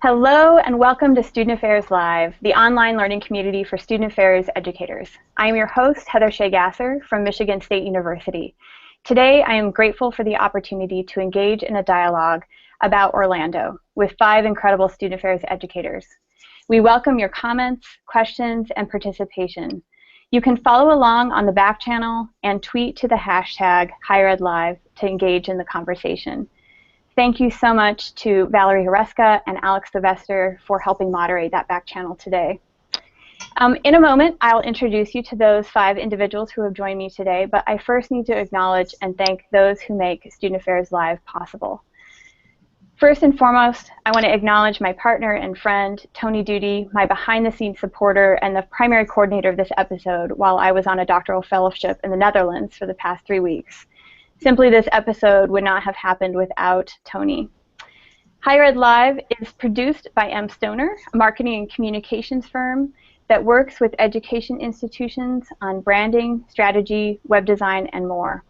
Hello and welcome to Student Affairs Live, the online learning community for student affairs educators. I am your host, Heather Shea Gasser from Michigan State University. Today, I am grateful for the opportunity to engage in a dialogue about Orlando with 5 incredible student affairs educators. We welcome your comments, questions, and participation. You can follow along on the back channel and tweet to the hashtag HigherEdLive to engage in the conversation. Thank you so much to Valerie Horeska and Alex Sylvester for helping moderate that back channel today. In a moment, I'll introduce you to those 5 individuals who have joined me today, but I first need to acknowledge and thank those who make Student Affairs Live possible. First and foremost, I want to acknowledge my partner and friend, Tony Duty, my behind-the-scenes supporter and the primary coordinator of this episode while I was on a doctoral fellowship in the Netherlands for the past 3 weeks. Simply, this episode would not have happened without Tony. Higher Ed Live is produced by M. Stoner, a marketing and communications firm that works with education institutions on branding, strategy, web design, and more.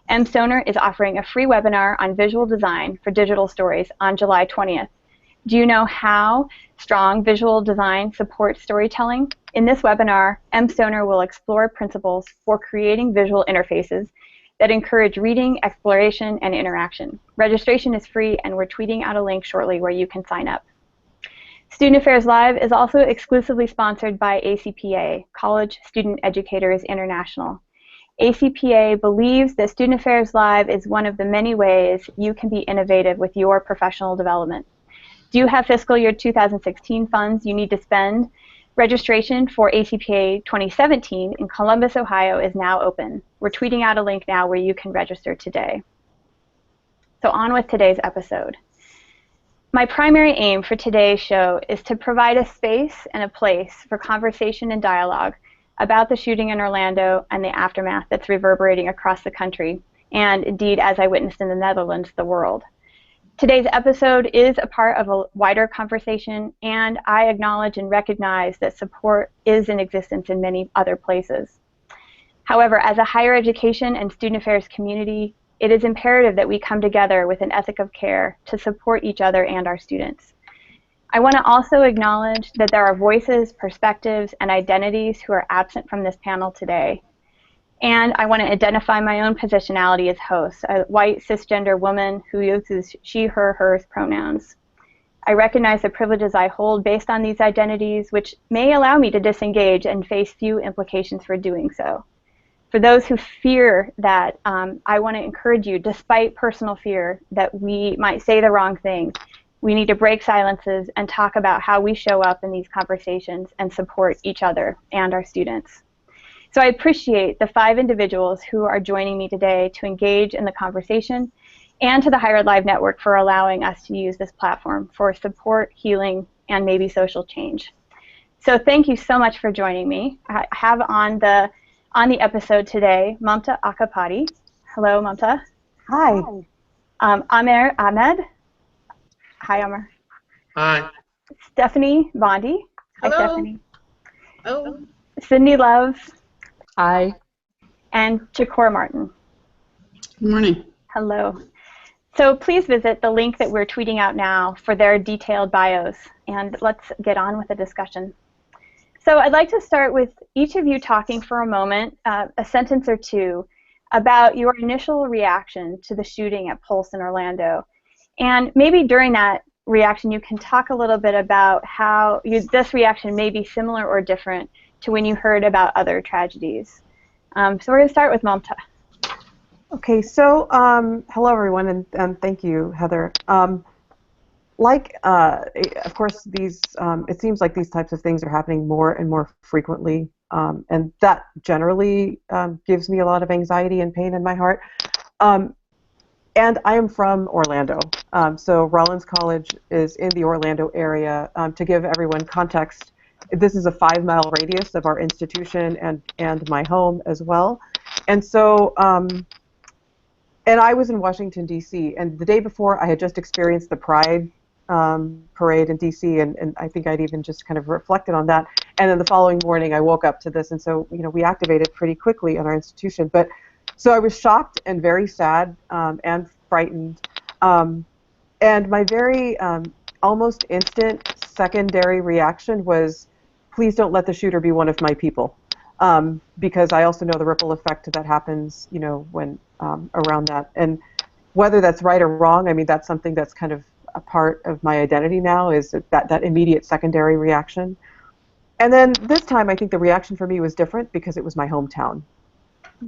M. Stoner is offering a free webinar on visual design for digital stories on July 20th. Do you know how strong visual design supports storytelling? In this webinar, M. Stoner will explore principles for creating visual interfaces that encourage reading, exploration, and interaction. Registration is free, and we're tweeting out a link shortly where you can sign up. Student Affairs Live is also exclusively sponsored by ACPA, College Student Educators International. ACPA believes that Student Affairs Live is one of the many ways you can be innovative with your professional development. Do you have fiscal year 2016 funds you need to spend? Registration for ACPA 2017 in Columbus, Ohio is now open. We're tweeting out a link now where you can register today. So on with today's episode. My primary aim for today's show is to provide a space and a place for conversation and dialogue about the shooting in Orlando and the aftermath that's reverberating across the country, and indeed, as I witnessed in the Netherlands, the world. Today's episode is a part of a wider conversation, and I acknowledge and recognize that support is in existence in many other places. However, as a higher education and student affairs community, it is imperative that we come together with an ethic of care to support each other and our students. I want to also acknowledge that there are voices, perspectives, and identities who are absent from this panel today. And I want to identify my own positionality as host, a white cisgender woman who uses she, her, hers pronouns. I recognize the privileges I hold based on these identities, which may allow me to disengage and face few implications for doing so. For those who fear that, I want to encourage you, despite personal fear that we might say the wrong thing, we need to break silences and talk about how we show up in these conversations and support each other and our students. So I appreciate the 5 individuals who are joining me today to engage in the conversation, and to the Higher Ed Live Network for allowing us to use this platform for support, healing, and maybe social change. So thank you so much for joining me. I have on the episode today Mamta Akapati. Hello, Mamta. Hi. Amer Ahmed. Hi, Amer. Hi. Stephanie Bondi. Hello. Hi, Stephanie. Oh. Sydney Love. Hi. And Chakor Martin. Good morning. Hello. So please visit the link that we're tweeting out now for their detailed bios, and let's get on with the discussion. So I'd like to start with each of you talking for a moment, a sentence or two, about your initial reaction to the shooting at Pulse in Orlando. And maybe during that reaction, you can talk a little bit about how this reaction may be similar or different to when you heard about other tragedies. So we're going to start with Mamta. Okay, so hello everyone, and thank you, Heather. Of course, it seems like these types of things are happening more and more frequently, and that generally gives me a lot of anxiety and pain in my heart. And I am from Orlando, so Rollins College is in the Orlando area. To give everyone context, this is a 5-mile radius of our institution and my home as well. And so, and I was in Washington, D.C., and the day before I had just experienced the Pride parade in D.C., and I think I'd even just kind of reflected on that. And then the following morning I woke up to this, and so, we activated pretty quickly in our institution. But so I was shocked and very sad and frightened. And my very almost instant secondary reaction was, please don't let the shooter be one of my people. Because I also know the ripple effect that happens, when around that. And whether that's right or wrong, I mean, that's something that's kind of a part of my identity now, is that immediate secondary reaction. And then this time, I think the reaction for me was different because it was my hometown,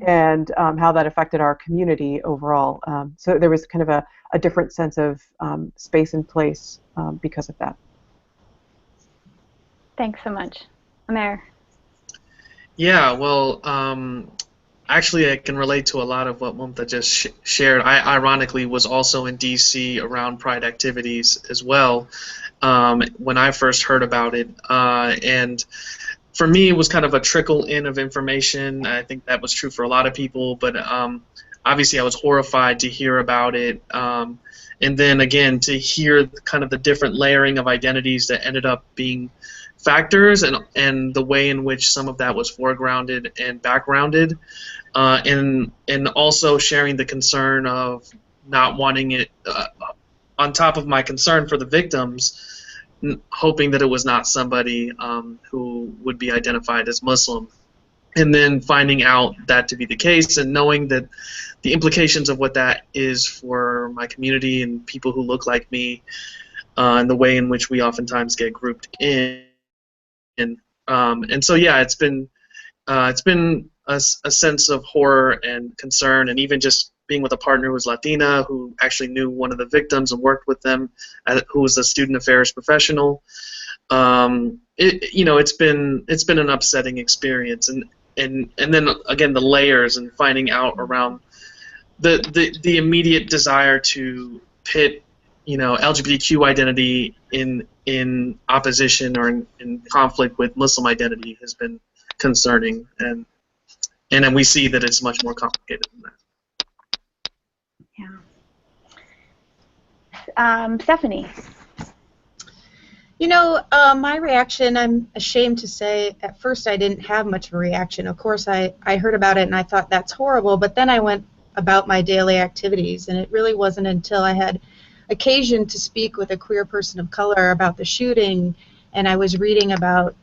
and how that affected our community overall. So there was kind of a different sense of space and place because of that. Thanks so much. Amer. Yeah, well, actually, I can relate to a lot of what Mumta just shared. I ironically was also in D.C. around Pride activities as well when I first heard about it. And for me, it was kind of a trickle in of information. I think that was true for a lot of people, but obviously I was horrified to hear about it. And then again, to hear kind of the different layering of identities that ended up being factors, and the way in which some of that was foregrounded and backgrounded, and also sharing the concern of not wanting it, on top of my concern for the victims, hoping that it was not somebody who would be identified as Muslim, and then finding out that to be the case, and knowing that the implications of what that is for my community and people who look like me, and the way in which we oftentimes get grouped in. And so yeah, it's been a sense of horror and concern, and even just being with a partner who was Latina, who actually knew one of the victims and worked with them, who was a student affairs professional. It's been an upsetting experience, and then again the layers, and finding out around the immediate desire to pit LGBTQ identity in opposition or in conflict with Muslim identity has been concerning, and then we see that it's much more complicated than that. Yeah. Stephanie. My reaction, I'm ashamed to say, at first I didn't have much of a reaction. Of course, I heard about it and I thought that's horrible, but then I went about my daily activities, and it really wasn't until I had occasion to speak with a queer person of color about the shooting, and I was reading about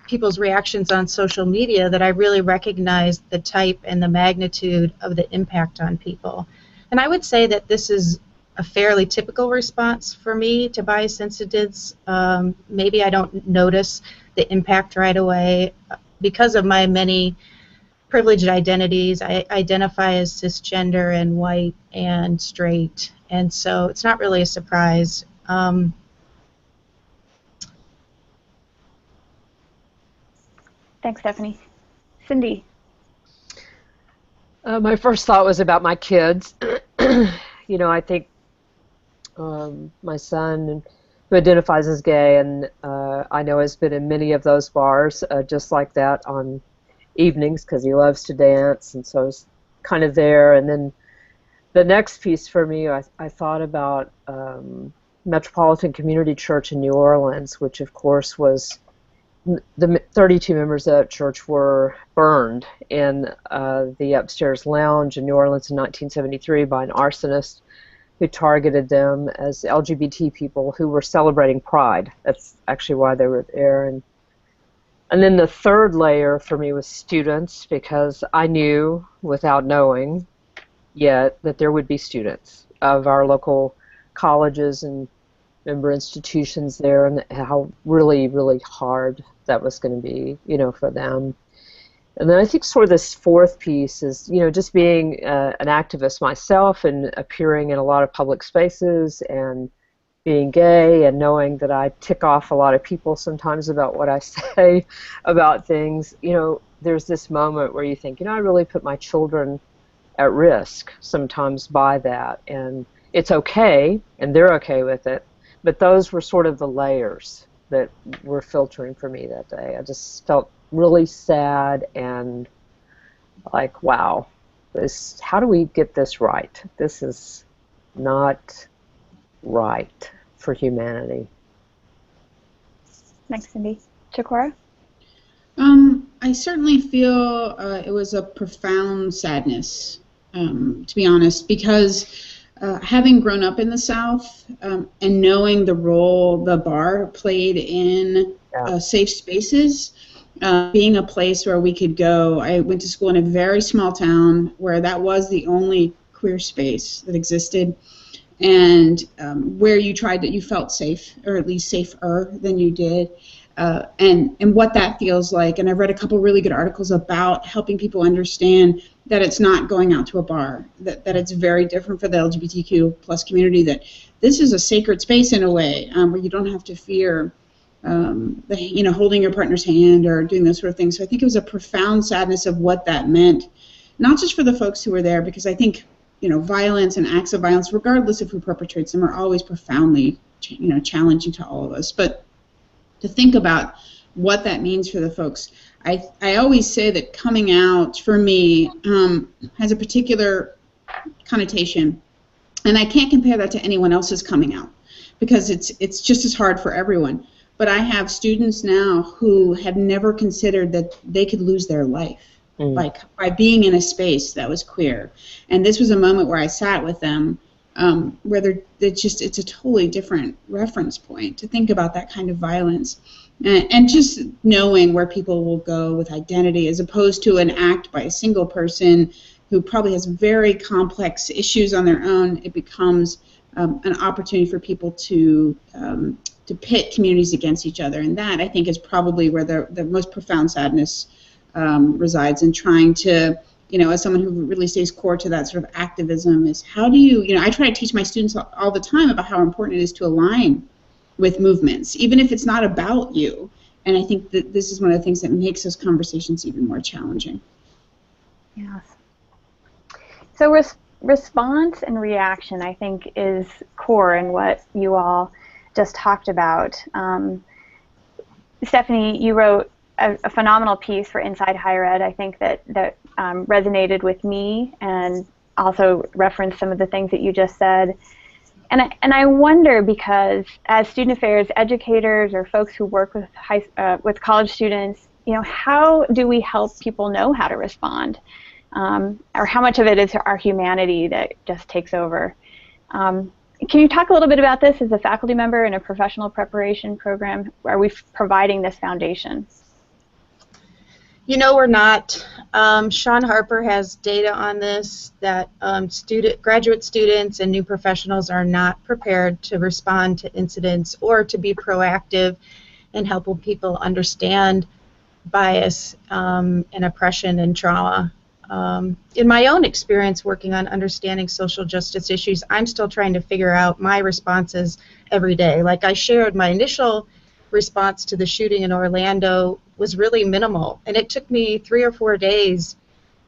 people's reactions on social media, that I really recognized the type and the magnitude of the impact on people. And I would say that this is a fairly typical response for me to bias incidents. Maybe I don't notice the impact right away because of my many privileged identities. I identify as cisgender and white and straight, and so it's not really a surprise. Thanks, Stephanie. Cindy. My first thought was about my kids. I think my son, who identifies as gay, and I know has been in many of those bars just like that on evenings because he loves to dance, and so it's kind of there. And then the next piece for me, I thought about Metropolitan Community Church in New Orleans, which of course was, the 32 members of that church were burned in the upstairs lounge in New Orleans in 1973 by an arsonist who targeted them as LGBT people who were celebrating Pride. That's actually why they were there. And then the third layer for me was students, because I knew, without knowing yet, that there would be students of our local colleges and member institutions there, and how really, really hard that was going to be, for them. And then I think sort of this fourth piece is, just being an activist myself and appearing in a lot of public spaces and being gay and knowing that I tick off a lot of people sometimes about what I say about things. There's this moment where you think, I really put my children at risk sometimes by that, and it's okay, and they're okay with it. But those were sort of the layers that were filtering for me that day. I just felt really sad and like, wow, how do we get this right? This is not right for humanity. Thanks, Cindy. Chikora? I certainly feel it was a profound sadness, to be honest, because having grown up in the South and knowing the role the bar played in safe spaces, being a place where we could go. I went to school in a very small town where that was the only queer space that existed, and where you felt safe, or at least safer than you did. And what that feels like. And I've read a couple really good articles about helping people understand that it's not going out to a bar, that it's very different for the LGBTQ plus community, that this is a sacred space in a way, where you don't have to fear holding your partner's hand or doing those sort of things. So I think it was a profound sadness of what that meant, not just for the folks who were there, because I think violence and acts of violence, regardless of who perpetrates them, are always profoundly challenging to all of us. But to think about what that means for the folks. I always say that coming out, for me, has a particular connotation, and I can't compare that to anyone else's coming out, because it's just as hard for everyone. But I have students now who have never considered that they could lose their life by being in a space that was queer. And this was a moment where I sat with them, where it's a totally different reference point to think about that kind of violence, and just knowing where people will go with identity, as opposed to an act by a single person who probably has very complex issues on their own. It becomes an opportunity for people to pit communities against each other, and that, I think, is probably where the most profound sadness resides, in trying to, as someone who really stays core to that sort of activism, is how do you, I try to teach my students all the time about how important it is to align with movements, even if it's not about you. And I think that this is one of the things that makes those conversations even more challenging. Yes. So response and reaction, I think, is core in what you all just talked about. Stephanie, you wrote a phenomenal piece for Inside Higher Ed. I think that resonated with me, and also referenced some of the things that you just said. And I wonder, because as student affairs educators or folks who work with college students, how do we help people know how to respond, or how much of it is our humanity that just takes over? Can you talk a little bit about this as a faculty member in a professional preparation program? Are we providing this foundation? We're not. Sean Harper has data on this, that graduate students and new professionals are not prepared to respond to incidents or to be proactive in helping people understand bias and oppression and trauma. In my own experience working on understanding social justice issues, I'm still trying to figure out my responses every day. Like I shared, my initial response to the shooting in Orlando was really minimal, and it took me 3 or 4 days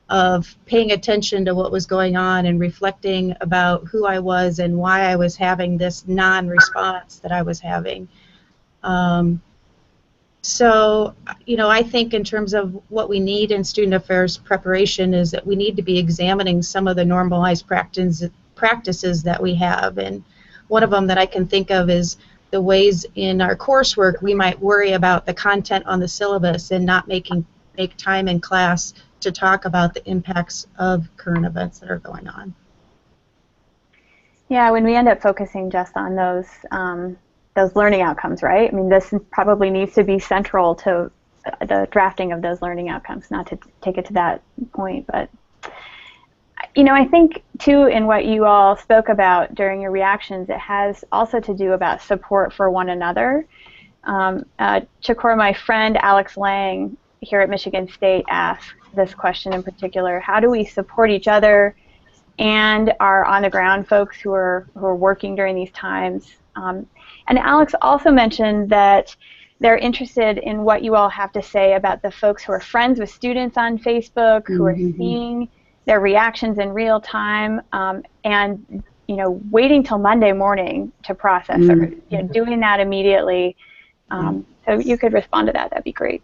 of paying attention to what was going on and reflecting about who I was and why I was having this non-response that I was having. So, I think in terms of what we need in student affairs preparation is that we need to be examining some of the normalized practices that we have, and one of them that I can think of is the ways in our coursework we might worry about the content on the syllabus and not make time in class to talk about the impacts of current events that are going on. Yeah, when we end up focusing just on those learning outcomes, right? I mean, this probably needs to be central to the drafting of those learning outcomes, not to take it to that point, but I think, too, in what you all spoke about during your reactions, it has also to do about support for one another. Chakor, my friend Alex Lang here at Michigan State asked this question in particular: how do we support each other and our on-the-ground folks who are working during these times? And Alex also mentioned that they're interested in what you all have to say about the folks who are friends with students on Facebook, who are seeing their reactions in real time, and waiting till Monday morning to process, or doing that immediately. So you could respond to that. That'd be great.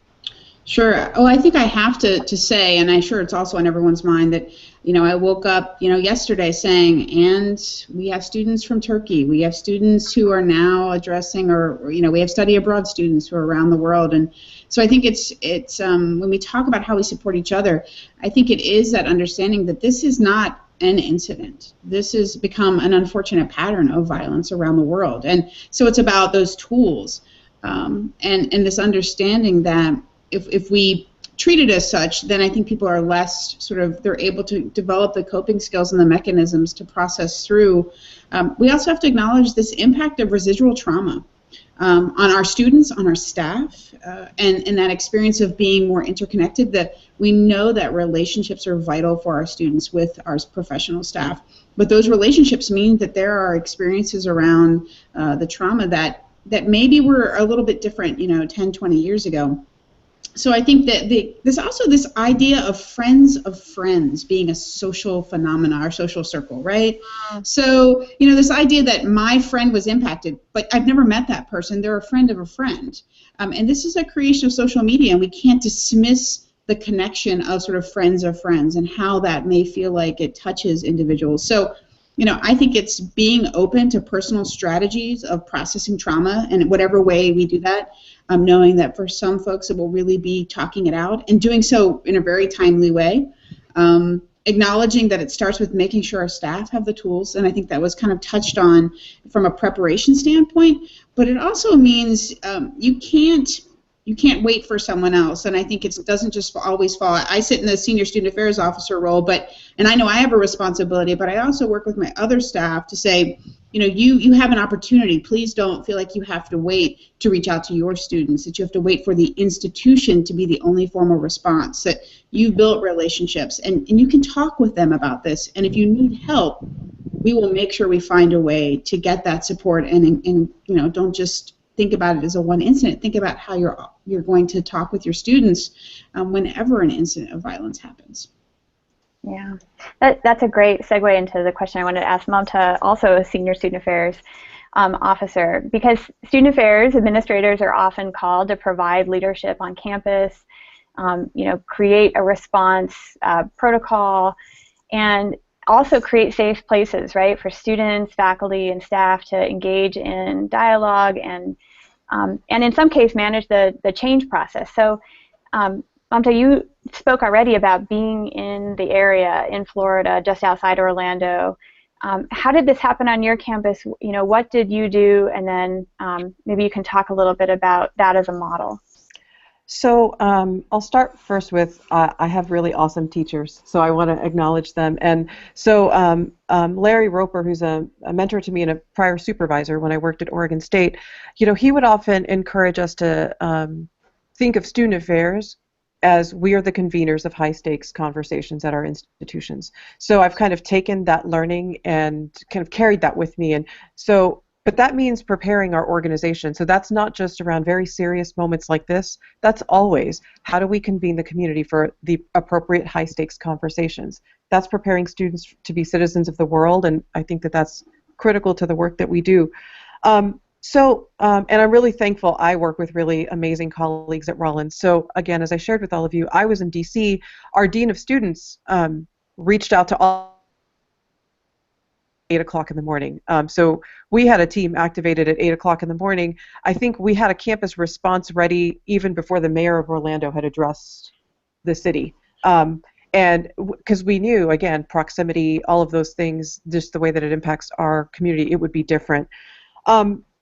Sure. Well, I think I have to say, and I'm sure it's also on everyone's mind, that I woke up yesterday saying, and we have students from Turkey, we have students who are now addressing, or we have study abroad students who are around the world. And so I think it's when we talk about how we support each other, I think it is that understanding that this is not an incident. This has become an unfortunate pattern of violence around the world. And so it's about those tools and this understanding that if we treat it as such, then I think people are less they're able to develop the coping skills and the mechanisms to process through. We also have to acknowledge this impact of residual trauma on our students, on our staff, and that experience of being more interconnected, that we know that relationships are vital for our students with our professional staff. But those relationships mean that there are experiences around the trauma that maybe were a little bit different, 10, 20 years ago. So I think that there's also this idea of friends being a social phenomena, our social circle, right? So, this idea that my friend was impacted, but I've never met that person. They're a friend of a friend. And this is a creation of social media, and we can't dismiss the connection of friends of friends and how that may feel like it touches individuals. So, I think it's being open to personal strategies of processing trauma, and in whatever way we do that, knowing that for some folks it will really be talking it out and doing so in a very timely way, acknowledging that it starts with making sure our staff have the tools, and I think that was kind of touched on from a preparation standpoint, but it also means you can't wait for someone else, and I think it doesn't just always fall. I sit in the Senior Student Affairs Officer role, and I know I have a responsibility, but I also work with my other staff to say, you have an opportunity. Please don't feel like you have to wait to reach out to your students, that you have to wait for the institution to be the only formal response, that you've built relationships, and you can talk with them about this, and if you need help, we will make sure we find a way to get that support, and don't just think about it as a one incident. Think about how you're going to talk with your students whenever an incident of violence happens. Yeah, that's a great segue into the question I wanted to ask Mamta, also a Senior Student Affairs Officer, because Student Affairs administrators are often called to provide leadership on campus, create a response protocol, and also create safe places, right, for students, faculty, and staff to engage in dialogue and in some case manage the change process. So, Mamta, you spoke already about being in the area in Florida, just outside Orlando. How did this happen on your campus? What did you do? And then maybe you can talk a little bit about that as a model. So I'll start first with I have really awesome teachers, so I want to acknowledge them. And so Larry Roper, who's a mentor to me and a prior supervisor when I worked at Oregon State, he would often encourage us to think of student affairs as we are the conveners of high-stakes conversations at our institutions. So I've kind of taken that learning and kind of carried that with me. And so, but that means preparing our organization. So that's not just around very serious moments like this. That's always, how do we convene the community for the appropriate high-stakes conversations? That's preparing students to be citizens of the world, and I think that that's critical to the work that we do. And I'm really thankful I work with really amazing colleagues at Rollins. So again, as I shared with all of you, I was in DC. Our Dean of Students reached out to all 8 o'clock in the morning. So we had a team activated at 8 o'clock in the morning. I think we had a campus response ready even before the mayor of Orlando had addressed the city. And because we knew, again, proximity, all of those things, just the way that it impacts our community, it would be different.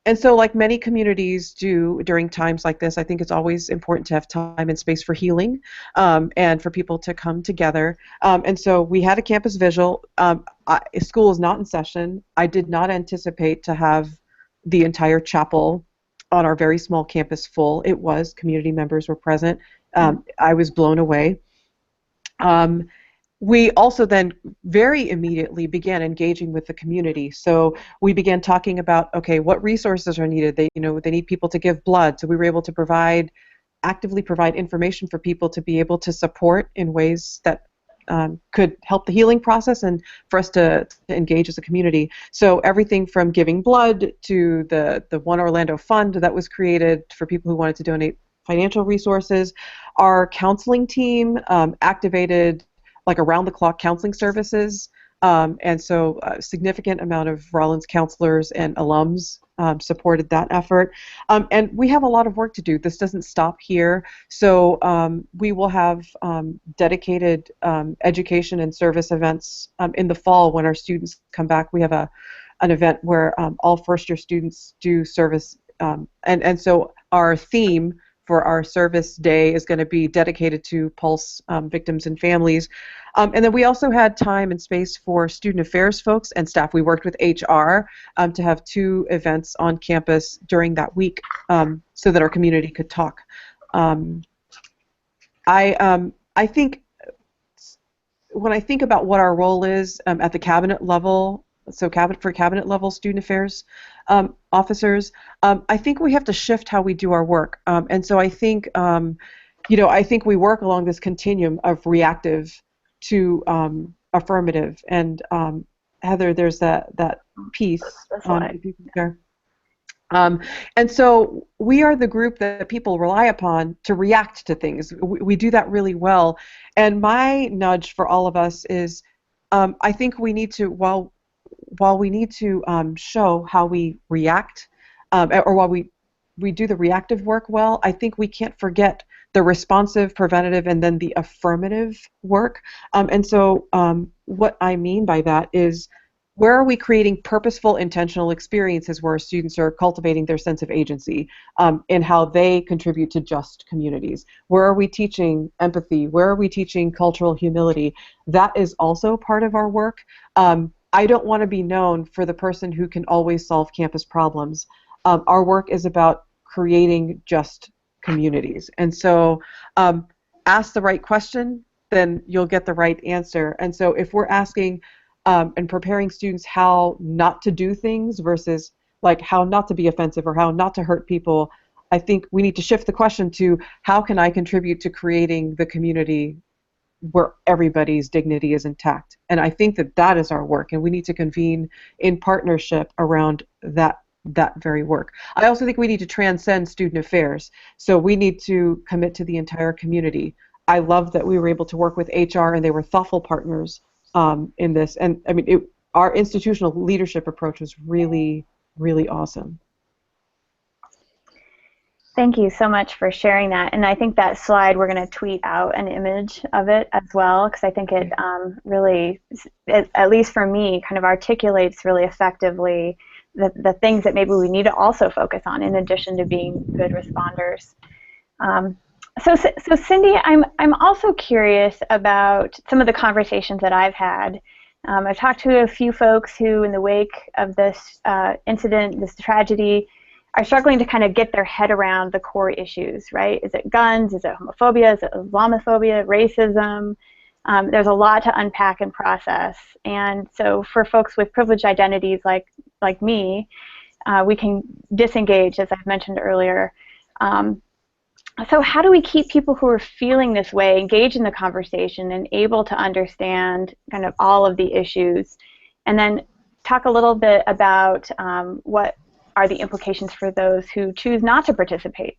And so like many communities do during times like this, I think it's always important to have time and space for healing and for people to come together. And so we had a campus vigil. School is not in session. I did not anticipate to have the entire chapel on our very small campus full. It was. Community members were present. I was blown away. We also then very immediately began engaging with the community. So we began talking about, okay, what resources are needed? They need people to give blood. So we were able to actively provide information for people to be able to support in ways that could help the healing process and for us to engage as a community. So everything from giving blood to the One Orlando Fund that was created for people who wanted to donate financial resources. Our counseling team activated like around-the-clock counseling services, and so a significant amount of Rollins counselors and alums supported that effort. And we have a lot of work to do. This doesn't stop here. So we will have dedicated education and service events in the fall when our students come back. We have an event where all first-year students do service. And so our theme for our service day is going to be dedicated to Pulse victims and families. And then we also had time and space for student affairs folks and staff. We worked with HR to have 2 events on campus during that week so that our community could talk. I think when I think about what our role is at the cabinet level, so for cabinet level student affairs officers, I think we have to shift how we do our work. And so I think, I think we work along this continuum of reactive to affirmative. And Heather, there's that piece. And so we are the group that people rely upon to react to things. We do that really well. And my nudge for all of us is, I think we need to, while we need to show how we react, or while we do the reactive work well, I think we can't forget the responsive, preventative, and then the affirmative work. And so what I mean by that is, where are we creating purposeful, intentional experiences where our students are cultivating their sense of agency in how they contribute to just communities? Where are we teaching empathy? Where are we teaching cultural humility? That is also part of our work. I don't want to be known for the person who can always solve campus problems. Our work is about creating just communities. And so ask the right question, then you'll get the right answer. And so if we're asking and preparing students how not to do things versus like how not to be offensive or how not to hurt people, I think we need to shift the question to how can I contribute to creating the community where everybody's dignity is intact. And I think that is our work, and we need to convene in partnership around that very work. I also think we need to transcend student affairs, so we need to commit to the entire community. I love that we were able to work with HR, and they were thoughtful partners in this. And I mean, our institutional leadership approach was really, really awesome. Thank you so much for sharing that. And I think that slide, we're going to tweet out an image of it as well, because I think it really, at least for me, kind of articulates really effectively the things that maybe we need to also focus on in addition to being good responders. So Cindy, I'm also curious about some of the conversations that I've had. I've talked to a few folks who, in the wake of this incident, this tragedy, are struggling to kind of get their head around the core issues, right? Is it guns? Is it homophobia? Is it Islamophobia? Racism? There's a lot to unpack and process. And so for folks with privileged identities like me, we can disengage, as I've mentioned earlier. So how do we keep people who are feeling this way engaged in the conversation and able to understand kind of all of the issues? And then talk a little bit about what are the implications for those who choose not to participate?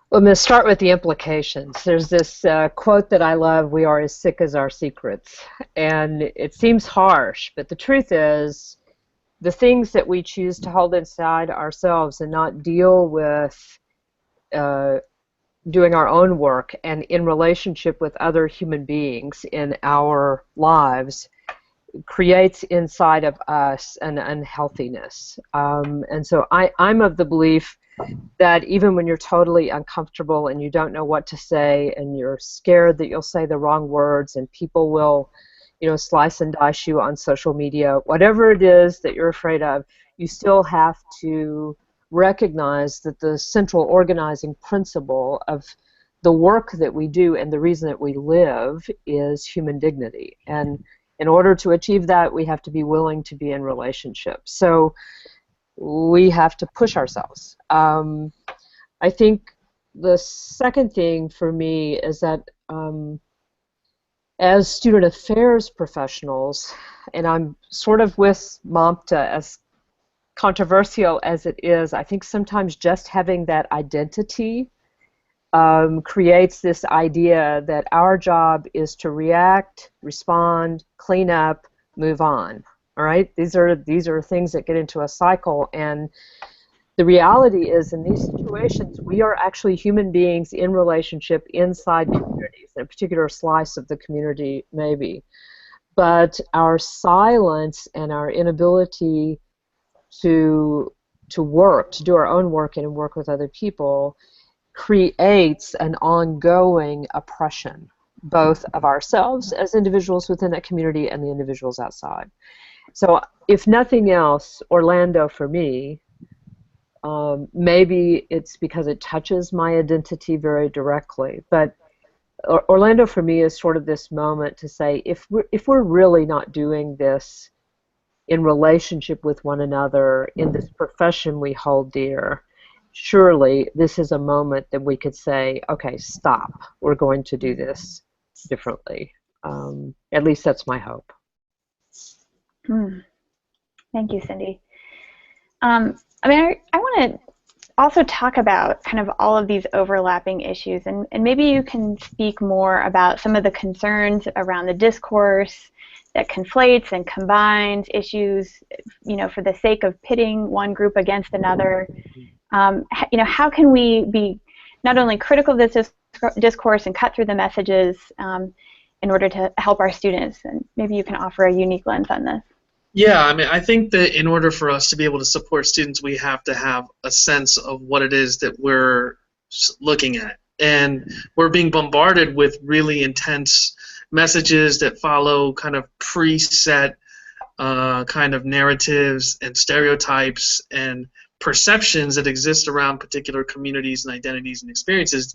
Well, I'm going to start with the implications. There's this quote that I love, "We are as sick as our secrets." And it seems harsh, but the truth is the things that we choose to hold inside ourselves and not deal with doing our own work and in relationship with other human beings in our lives creates inside of us an unhealthiness. And so I'm of the belief that even when you're totally uncomfortable and you don't know what to say and you're scared that you'll say the wrong words and people will, slice and dice you on social media, whatever it is that you're afraid of, you still have to recognize that the central organizing principle of the work that we do and the reason that we live is human dignity. And in order to achieve that, we have to be willing to be in relationship. So we have to push ourselves. I think the second thing for me is that as student affairs professionals, and I'm sort of with MOMPTA, as controversial as it is, I think sometimes just having that identity creates this idea that our job is to react, respond, clean up, move on. All right, these are things that get into a cycle, and the reality is, in these situations, we are actually human beings in relationship inside communities, in a particular slice of the community, maybe. But our silence and our inability to work, to do our own work and work with other people, creates an ongoing oppression, both of ourselves as individuals within that community and the individuals outside. So, if nothing else, Orlando for me, maybe it's because it touches my identity very directly, but Orlando for me is sort of this moment to say, if we're really not doing this in relationship with one another in this profession we hold dear, surely this is a moment that we could say, okay, stop, we're going to do this differently. At least that's my hope. Thank you, Cindy. I want to also talk about kind of all of these overlapping issues, and maybe you can speak more about some of the concerns around the discourse that conflates and combines issues, for the sake of pitting one group against another. How can we be not only critical of this discourse and cut through the messages in order to help our students? And maybe you can offer a unique lens on this. Yeah, I think that in order for us to be able to support students, we have to have a sense of what it is that we're looking at. And we're being bombarded with really intense messages that follow kind of preset kind of narratives and stereotypes and perceptions that exist around particular communities and identities and experiences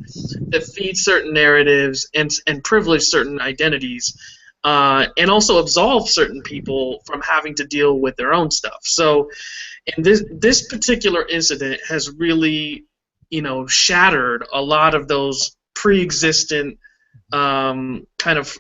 that feed certain narratives and privilege certain identities. And also absolve certain people from having to deal with their own stuff. So, in this particular incident has really, shattered a lot of those pre-existent kind of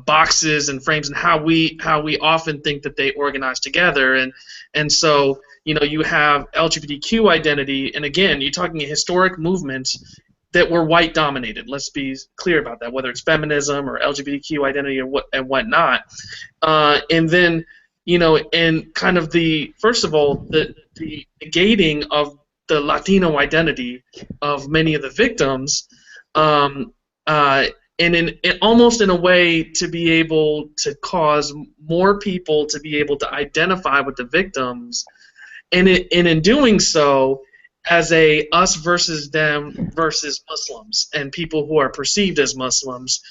boxes and frames, and how we often think that they organize together. And so, you have LGBTQ identity, and again, you're talking historic movements that were white dominated. Let's be clear about that, whether it's feminism or LGBTQ identity or whatnot. And then, and kind of first of all, the negating of the Latino identity of many of the victims, and almost in a way to be able to cause more people to be able to identify with the victims, and in doing so, as a us versus them versus Muslims and people who are perceived as Muslims,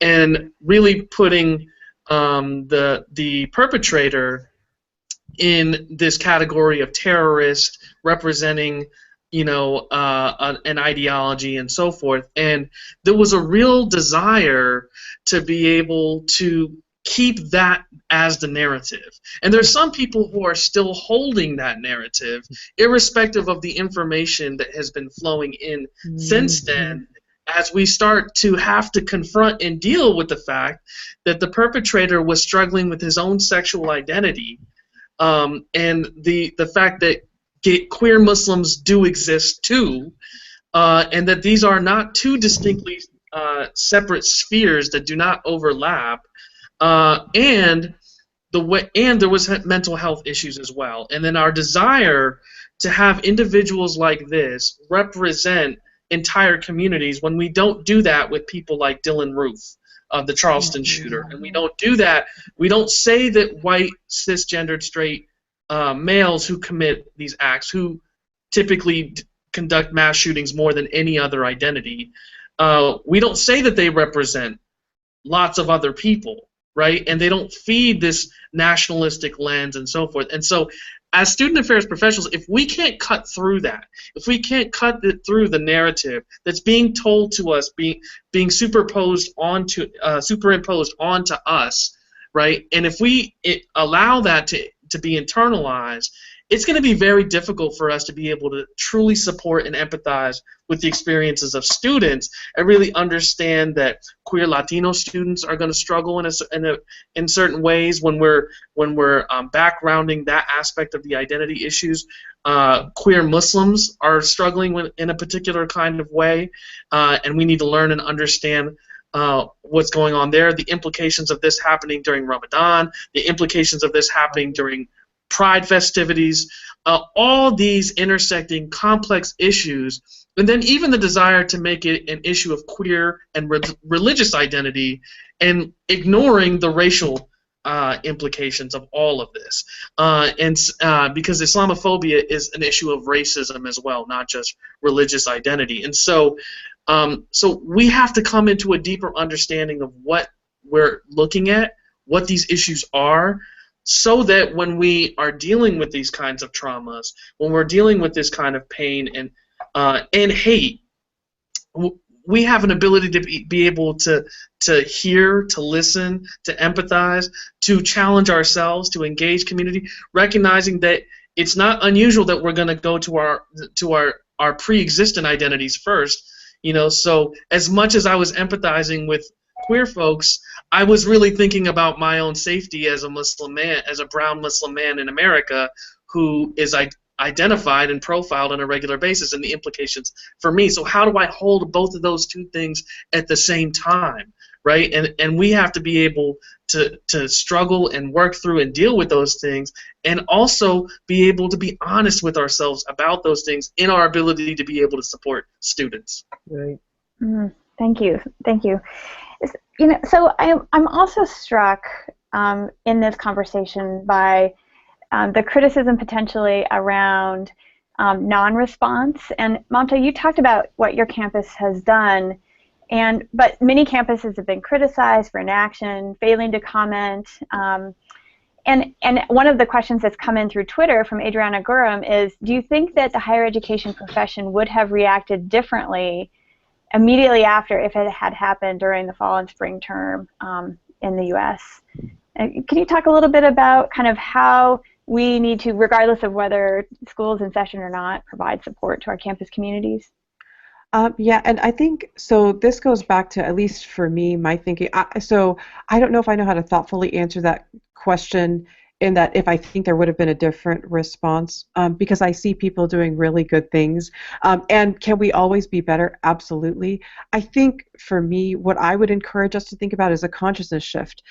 and really putting the perpetrator in this category of terrorist, representing an ideology and so forth. And there was a real desire to be able to keep that as the narrative. And there's some people who are still holding that narrative, irrespective of the information that has been flowing in since then, as we start to have to confront and deal with the fact that the perpetrator was struggling with his own sexual identity, and the fact that queer Muslims do exist too, and that these are not two distinctly separate spheres that do not overlap. And there was mental health issues as well. And then our desire to have individuals like this represent entire communities, when we don't do that with people like Dylan Roof, the Charleston shooter. And we don't do that. We don't say that white, cisgendered, straight males who commit these acts, who typically conduct mass shootings more than any other identity, we don't say that they represent lots of other people. Right? And they don't feed this nationalistic lens and so forth. And so, as student affairs professionals, if we can't cut through that, if we can't cut through the narrative that's being told to us, being superimposed onto us, right? And if we allow that to be internalized, it's going to be very difficult for us to be able to truly support and empathize with the experiences of students, and really understand that queer Latino students are going to struggle in certain ways when we're backgrounding that aspect of the identity issues. Queer Muslims are struggling in a particular kind of way, and we need to learn and understand what's going on there, the implications of this happening during Ramadan, the implications of this happening during Pride festivities, all these intersecting complex issues, and then even the desire to make it an issue of queer and religious identity, and ignoring the racial implications of all of this, because Islamophobia is an issue of racism as well, not just religious identity. And so we have to come into a deeper understanding of what we're looking at, what these issues are, so that when we are dealing with these kinds of traumas, when we're dealing with this kind of pain and hate, we have an ability to be able to hear, to listen, to empathize, to challenge ourselves, to engage community, recognizing that it's not unusual that we're going to go to our pre-existent identities first. So as much as I was empathizing with queer folks, I was really thinking about my own safety as a Muslim man, as a brown Muslim man in America who is identified and profiled on a regular basis, and the implications for me. So how do I hold both of those two things at the same time, right? And we have to be able to struggle and work through and deal with those things, and also be able to be honest with ourselves about those things in our ability to be able to support students. Right. Thank you. So I'm also struck in this conversation by the criticism potentially around non-response. And Mamta, you talked about what your campus has done, but many campuses have been criticized for inaction, failing to comment. And one of the questions that's come in through Twitter from Adriana Guram is, do you think that the higher education profession would have reacted differently immediately after if it had happened during the fall and spring term in the U.S.? Can you talk a little bit about kind of how we need to, regardless of whether school's in session or not, provide support to our campus communities? Yeah, and I think, so this goes back to, at least for me, my thinking. So I don't know if I know how to thoughtfully answer that question, in that if I think there would have been a different response, because I see people doing really good things. And can we always be better? Absolutely. I think for me, what I would encourage us to think about is a consciousness shift.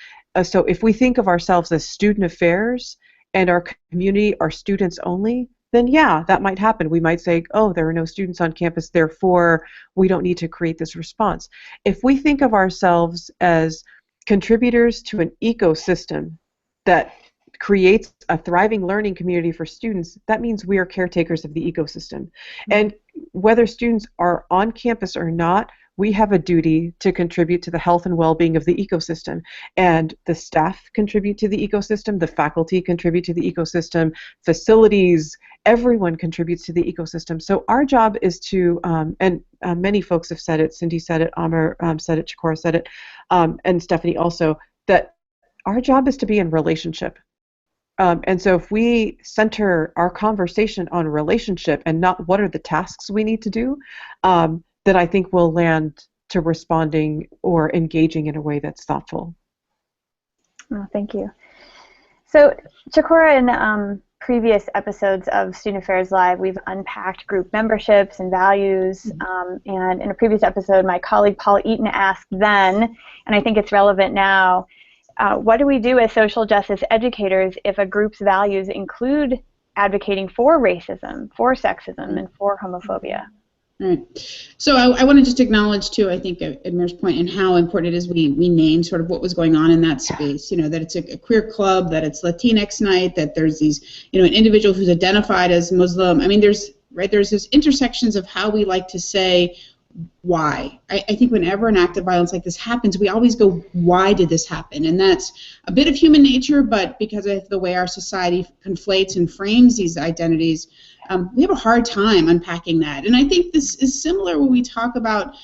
So if we think of ourselves as student affairs and our community are students only, then yeah, that might happen. We might say, oh, there are no students on campus, therefore we don't need to create this response. If we think of ourselves as contributors to an ecosystem that creates a thriving learning community for students, that means we are caretakers of the ecosystem. And whether students are on campus or not, we have a duty to contribute to the health and well-being of the ecosystem. And the staff contribute to the ecosystem, the faculty contribute to the ecosystem, facilities, everyone contributes to the ecosystem. So our job is to, many folks have said it, Cindy said it, Amr said it, Chikora said it, and Stephanie also, that our job is to be in relationship. And so if we center our conversation on relationship and not what are the tasks we need to do, then I think we'll land to responding or engaging in a way that's thoughtful. Oh, thank you. So, Chikora, in previous episodes of Student Affairs Live, we've unpacked group memberships and values. And in a previous episode, my colleague Paul Eaton asked then, and I think it's relevant now, what do we do as social justice educators if a group's values include advocating for racism, for sexism, and for homophobia? Right. So I want to just acknowledge, too, I think, Admir's point and how important it is we name sort of what was going on in that space, that it's a queer club, that it's Latinx night, that there's these, an individual who's identified as Muslim. I mean, there's this intersections of how we like to say why. I think whenever an act of violence like this happens, we always go, why did this happen? And that's a bit of human nature, but because of the way our society conflates and frames these identities, we have a hard time unpacking that. And I think this is similar when we talk about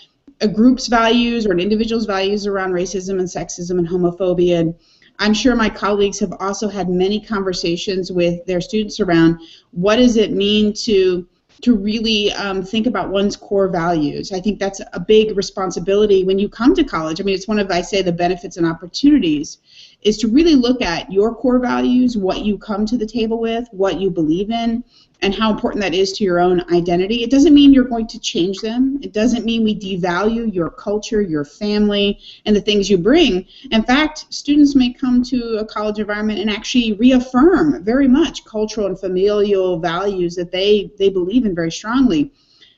a group's values or an individual's values around racism and sexism and homophobia. And I'm sure my colleagues have also had many conversations with their students around what does it mean to really think about one's core values. I think that's a big responsibility when you come to college. I mean, it's one of, I say, the benefits and opportunities is to really look at your core values, what you come to the table with, what you believe in, and how important that is to your own identity. It doesn't mean you're going to change them. It doesn't mean we devalue your culture, your family, and the things you bring. In fact, students may come to a college environment and actually reaffirm very much cultural and familial values that they believe in very strongly.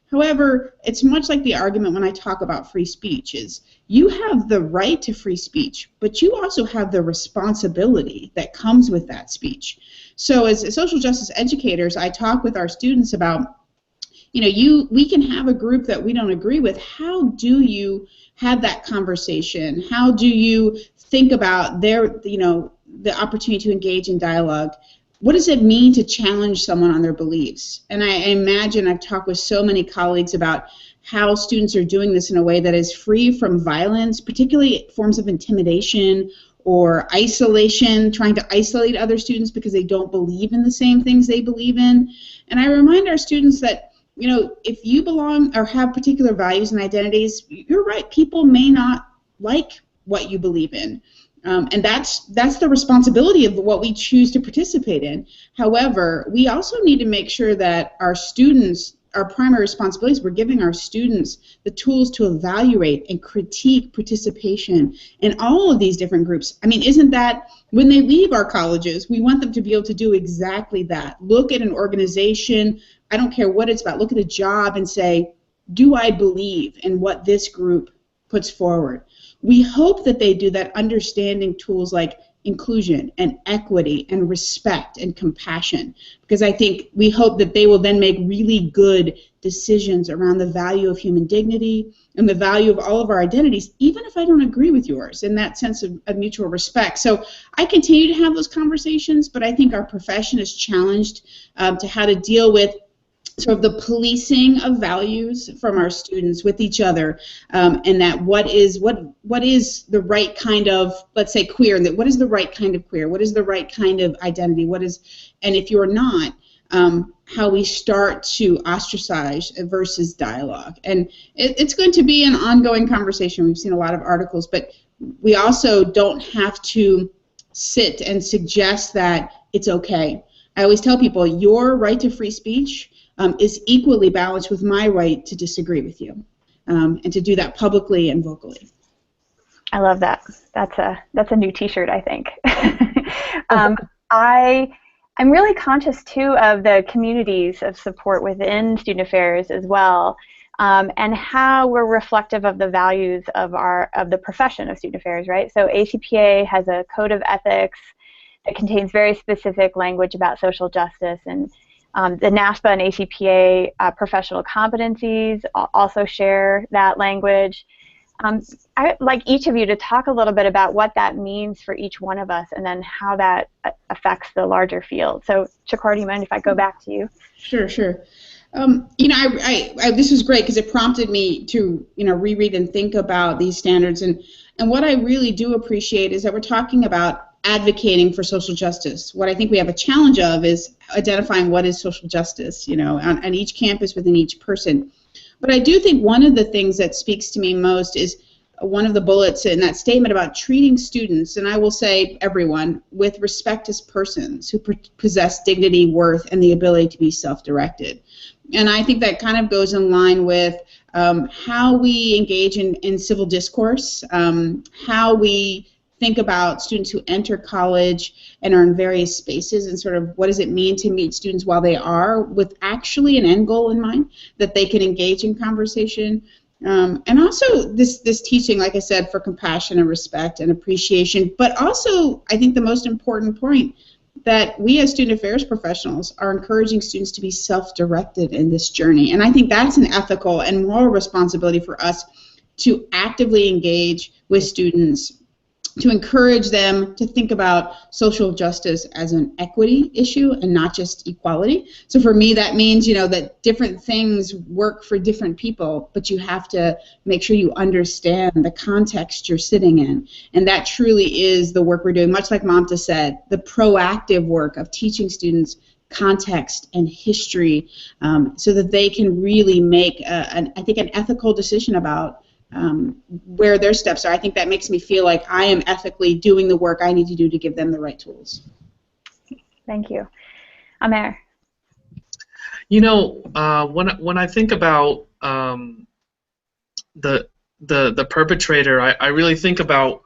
However, it's much like the argument when I talk about free speech is you have the right to free speech, but you also have the responsibility that comes with that speech. So as social justice educators, I talk with our students about, we can have a group that we don't agree with. How do you have that conversation? How do you think about the opportunity to engage in dialogue? What does it mean to challenge someone on their beliefs? And I imagine I've talked with so many colleagues about how students are doing this in a way that is free from violence, particularly forms of intimidation or isolation, trying to isolate other students because they don't believe in the same things they believe in. And I remind our students that, if you belong or have particular values and identities, you're right, people may not like what you believe in. And that's the responsibility of what we choose to participate in. However, we also need to make sure that our students, our primary responsibility is we're giving our students the tools to evaluate and critique participation in all of these different groups. I mean, isn't that, when they leave our colleges, we want them to be able to do exactly that. Look at an organization, I don't care what it's about, look at a job and say, do I believe in what this group puts forward? We hope that they do that understanding tools like inclusion and equity and respect and compassion, because I think we hope that they will then make really good decisions around the value of human dignity and the value of all of our identities, even if I don't agree with yours, in that sense of mutual respect. So I continue to have those conversations, but I think our profession is challenged to how to deal with sort of the policing of values from our students with each other, and that what is the right kind of, let's say, queer, and that what is the right kind of queer, what is the right kind of identity, and if you're not, how we start to ostracize versus dialogue. And it's going to be an ongoing conversation. We've seen a lot of articles, but we also don't have to sit and suggest that it's okay. I always tell people your right to free speech is equally balanced with my right to disagree with you, and to do that publicly and vocally. I love that. That's a new T-shirt, I think. I'm really conscious too of the communities of support within student affairs as well, and how we're reflective of the values of the profession of student affairs, right? So ACPA has a code of ethics that contains very specific language about social justice, and the NASPA and ACPA professional competencies also share that language. I'd like each of you to talk a little bit about what that means for each one of us, and then how that affects the larger field. So, Chakor, do you mind if I go back to you? Sure. This was great because it prompted me to reread and think about these standards, and what I really do appreciate is that we're talking about advocating for social justice. What I think we have a challenge of is identifying what is social justice, on each campus within each person. But I do think one of the things that speaks to me most is one of the bullets in that statement about treating students, and I will say everyone, with respect as persons who possess dignity, worth, and the ability to be self-directed. And I think that kind of goes in line with how we engage in civil discourse, how we think about students who enter college and are in various spaces, and sort of what does it mean to meet students while they are, with actually an end goal in mind, that they can engage in conversation. And also this teaching, like I said, for compassion and respect and appreciation, but also I think the most important point, that we as student affairs professionals are encouraging students to be self-directed in this journey. And I think that's an ethical and moral responsibility for us to actively engage with students, to encourage them to think about social justice as an equity issue and not just equality. So for me, that means, that different things work for different people, but you have to make sure you understand the context you're sitting in. And that truly is the work we're doing, much like Mamta said, the proactive work of teaching students context and history, so that they can really make, I think, an ethical decision about where their steps are. I think that makes me feel like I am ethically doing the work I need to do to give them the right tools. Thank you. Amer. You know, when I think about the perpetrator, I really think about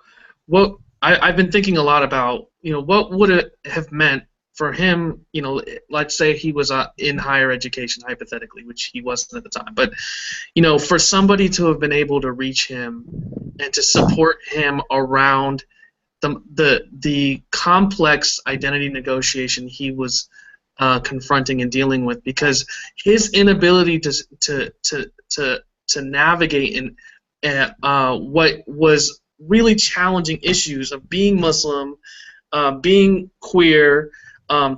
what I've been thinking a lot about. You know, what would it have meant for him? You know, let's say he was in higher education, hypothetically, which he wasn't at the time. But you know, for somebody to have been able to reach him and to support him around the complex identity negotiation he was confronting and dealing with, because his inability to navigate and what was really challenging issues of being Muslim, being queer,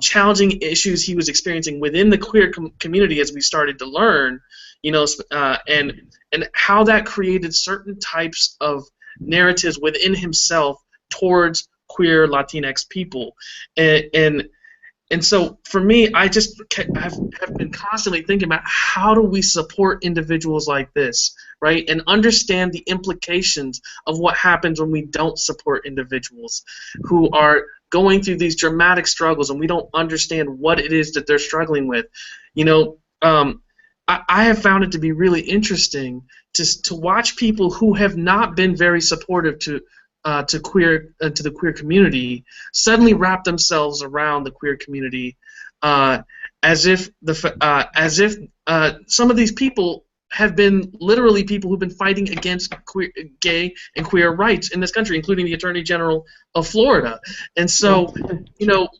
challenging issues he was experiencing within the queer community as we started to learn, you know, and how that created certain types of narratives within himself towards queer Latinx people, and so for me, I just have been constantly thinking about how do we support individuals like this, right? And understand the implications of what happens when we don't support individuals who are going through these dramatic struggles and we don't understand what it is that they're struggling with. You know, I have found it to be really interesting to watch people who have not been very supportive to the queer community suddenly wrap themselves around the queer community, as if some of these people have been literally people who've been fighting against gay and queer rights in this country, including the Attorney General of Florida. And so, you know,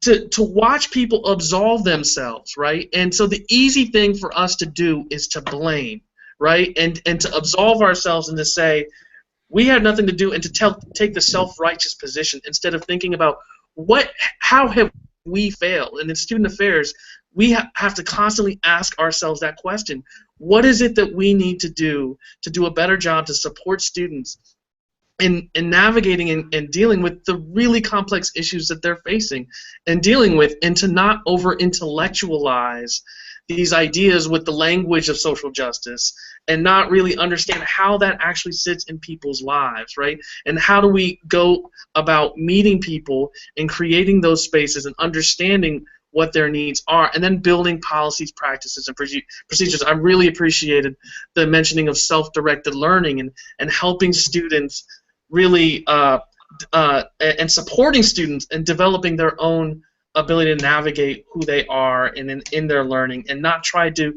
to watch people absolve themselves, right? And so the easy thing for us to do is to blame, right? And to absolve ourselves and to say, we had nothing to do, and to take the self-righteous position instead of thinking about how have we failed. And in student affairs, we have to constantly ask ourselves that question. What is it that we need to do a better job to support students in navigating and dealing with the really complex issues that they're facing and dealing with, and to not over-intellectualize these ideas with the language of social justice and not really understand how that actually sits in people's lives, right? And how do we go about meeting people and creating those spaces and understanding what their needs are, and then building policies, practices, and procedures. I really appreciated the mentioning of self-directed learning and helping students really and supporting students and developing their own ability to navigate who they are and in their learning, and not try to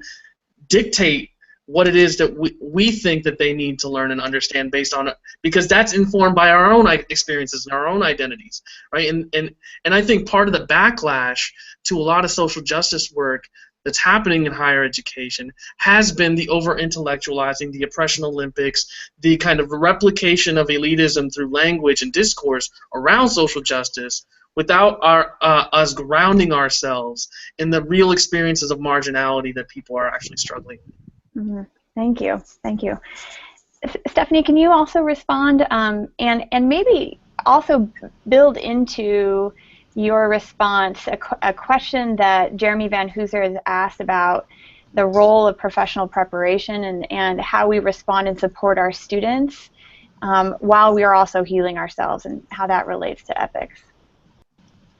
dictate what it is that we think that they need to learn and understand based on it, because that's informed by our own experiences and our own identities, right? And I think part of the backlash to a lot of social justice work that's happening in higher education has been the over-intellectualizing, the oppression Olympics, the kind of replication of elitism through language and discourse around social justice, without us grounding ourselves in the real experiences of marginality that people are actually struggling with. Mm-hmm. Thank you. Thank you. Stephanie, can you also respond and maybe also build into your response a question that Jeremy Van Hooser has asked about the role of professional preparation and how we respond and support our students while we are also healing ourselves, and how that relates to ethics?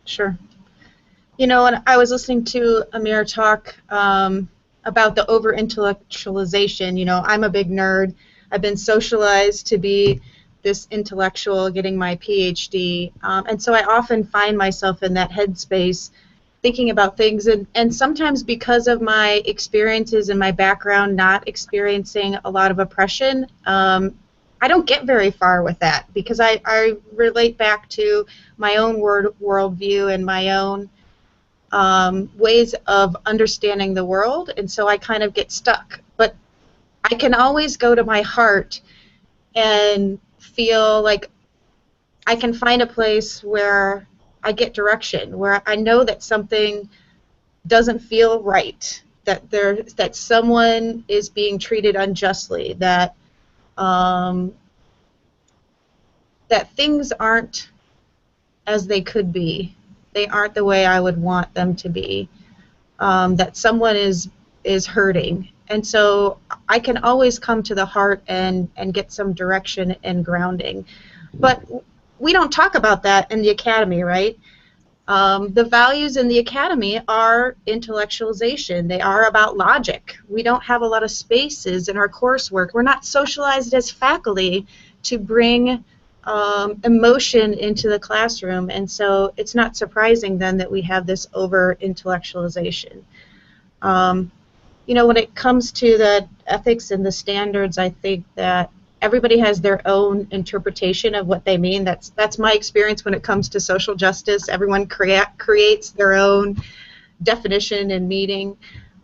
Sure. You know, when I was listening to Amir talk about the over-intellectualization, you know, I'm a big nerd. I've been socialized to be this intellectual, getting my PhD, and so I often find myself in that headspace thinking about things, and sometimes because of my experiences and my background not experiencing a lot of oppression, I don't get very far with that, because I relate back to my own worldview and my own ways of understanding the world, and so I kind of get stuck. But I can always go to my heart and feel like I can find a place where I get direction, where I know that something doesn't feel right, that someone is being treated unjustly, that that things aren't as they could be. They aren't the way I would want them to be. That someone is is hurting. And so I can always come to the heart and get some direction and grounding. But we don't talk about that in the academy, right? The values in the academy are intellectualization. They are about logic. We don't have a lot of spaces in our coursework. We're not socialized as faculty to bring emotion into the classroom, and so it's not surprising then that we have this over-intellectualization. You know, when it comes to the ethics and the standards, I think that everybody has their own interpretation of what they mean. That's my experience when it comes to social justice. Everyone creates their own definition and meaning.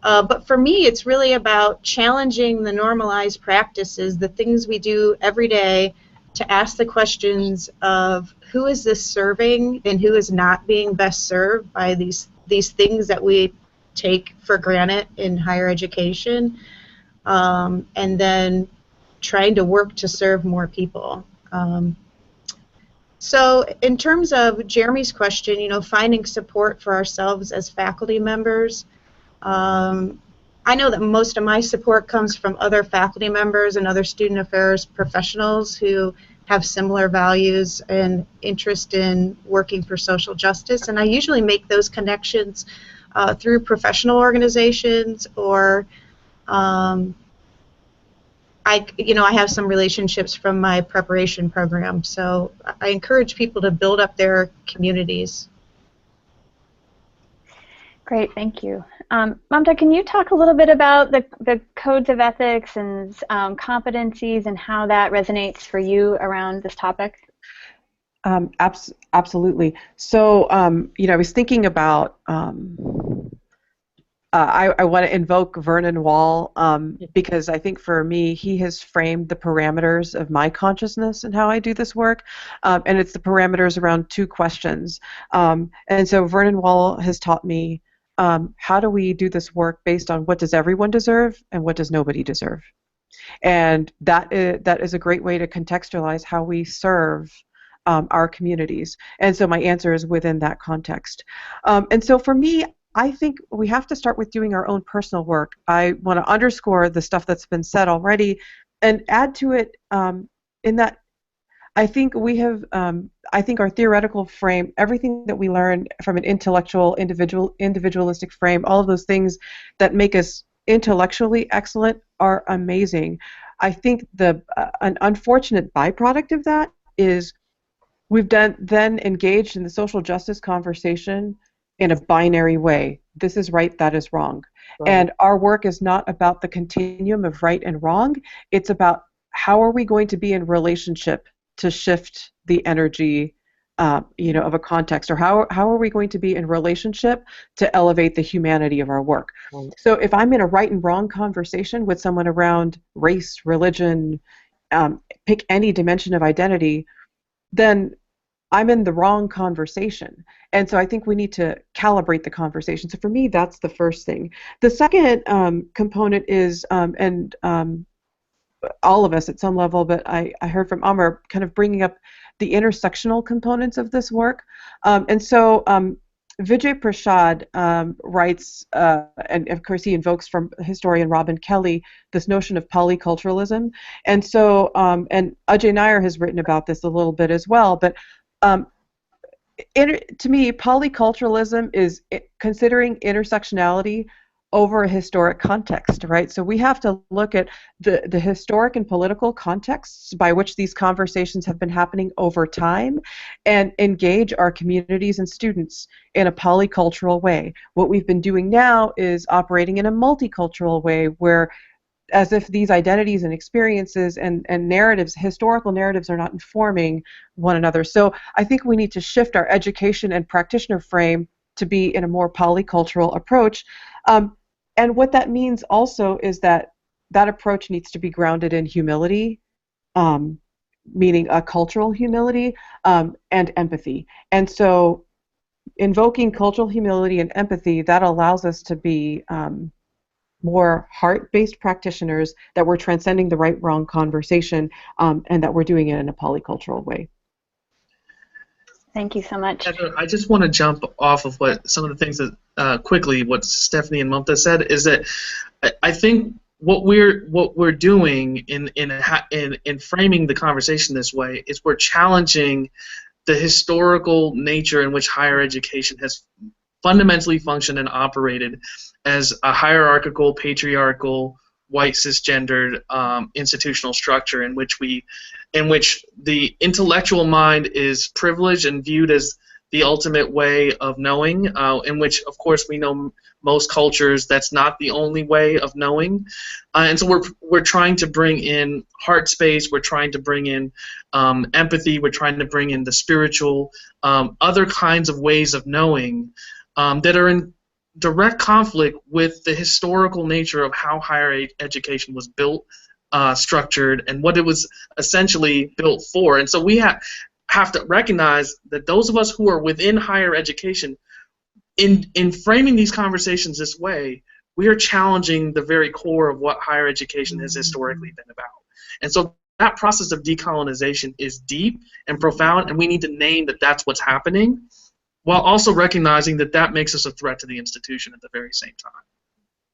But for me, it's really about challenging the normalized practices, the things we do every day, to ask the questions of who is this serving and who is not being best served by these things that we take for granted in higher education, and then trying to work to serve more people. So in terms of Jeremy's question, you know, finding support for ourselves as faculty members, I know that most of my support comes from other faculty members and other student affairs professionals who have similar values and interest in working for social justice, and I usually make those connections through professional organizations, or I have some relationships from my preparation program, so I encourage people to build up their communities. Great, thank you. Mamta, can you talk a little bit about the codes of ethics and competencies and how that resonates for you around this topic? Absolutely. So, I was thinking about, I want to invoke Vernon Wall because I think for me, he has framed the parameters of my consciousness and how I do this work, and it's the parameters around two questions. And so Vernon Wall has taught me how do we do this work based on what does everyone deserve and what does nobody deserve. And that is a great way to contextualize how we serve our communities. And so my answer is within that context. And so for me, I think we have to start with doing our own personal work. I want to underscore the stuff that's been said already and add to it in that I think we have, I think our theoretical frame, everything that we learn from an intellectual, individualistic frame, all of those things that make us intellectually excellent are amazing. I think an unfortunate byproduct of that is we've then engaged in the social justice conversation in a binary way. This is right, that is wrong. Right. And our work is not about the continuum of right and wrong. It's about how are we going to be in relationship to shift the energy of a context, or how are we going to be in relationship to elevate the humanity of our work. Right. So if I'm in a right and wrong conversation with someone around race, religion, pick any dimension of identity, then I'm in the wrong conversation. And so I think we need to calibrate the conversation. So for me, that's the first thing. The second component is, all of us at some level, but I heard from Amr kind of bringing up the intersectional components of this work. And so Vijay Prashad writes, and of course he invokes from historian Robin Kelly, this notion of polyculturalism. And so, and Ajay Nair has written about this a little bit as well, but to me, polyculturalism is considering intersectionality over a historic context, right? So we have to look at the historic and political contexts by which these conversations have been happening over time and engage our communities and students in a polycultural way. What we've been doing now is operating in a multicultural way where as if these identities and experiences and narratives, historical narratives, are not informing one another. So I think we need to shift our education and practitioner frame to be in a more polycultural approach. And what that means also is that approach needs to be grounded in humility, meaning a cultural humility, and empathy. And so invoking cultural humility and empathy, that allows us to be more heart-based practitioners, that we're transcending the right-wrong conversation, and that we're doing it in a polycultural way. Thank you so much. Heather, I just want to jump off of what some of the things that quickly what Stephanie and Mumta said is that I think what we're doing in framing the conversation this way is we're challenging the historical nature in which higher education has fundamentally functioned and operated as a hierarchical, patriarchal, white cisgendered institutional structure in which the intellectual mind is privileged and viewed as the ultimate way of knowing, in which, of course, we know most cultures that's not the only way of knowing. And so we're trying to bring in heart space, we're trying to bring in empathy, we're trying to bring in the spiritual, other kinds of ways of knowing that are in direct conflict with the historical nature of how higher education was built, structured, and what it was essentially built for. And so we have to recognize that those of us who are within higher education, in framing these conversations this way, we are challenging the very core of what higher education has historically been about. And so that process of decolonization is deep and profound, and we need to name that that's what's happening, while also recognizing that that makes us a threat to the institution at the very same time.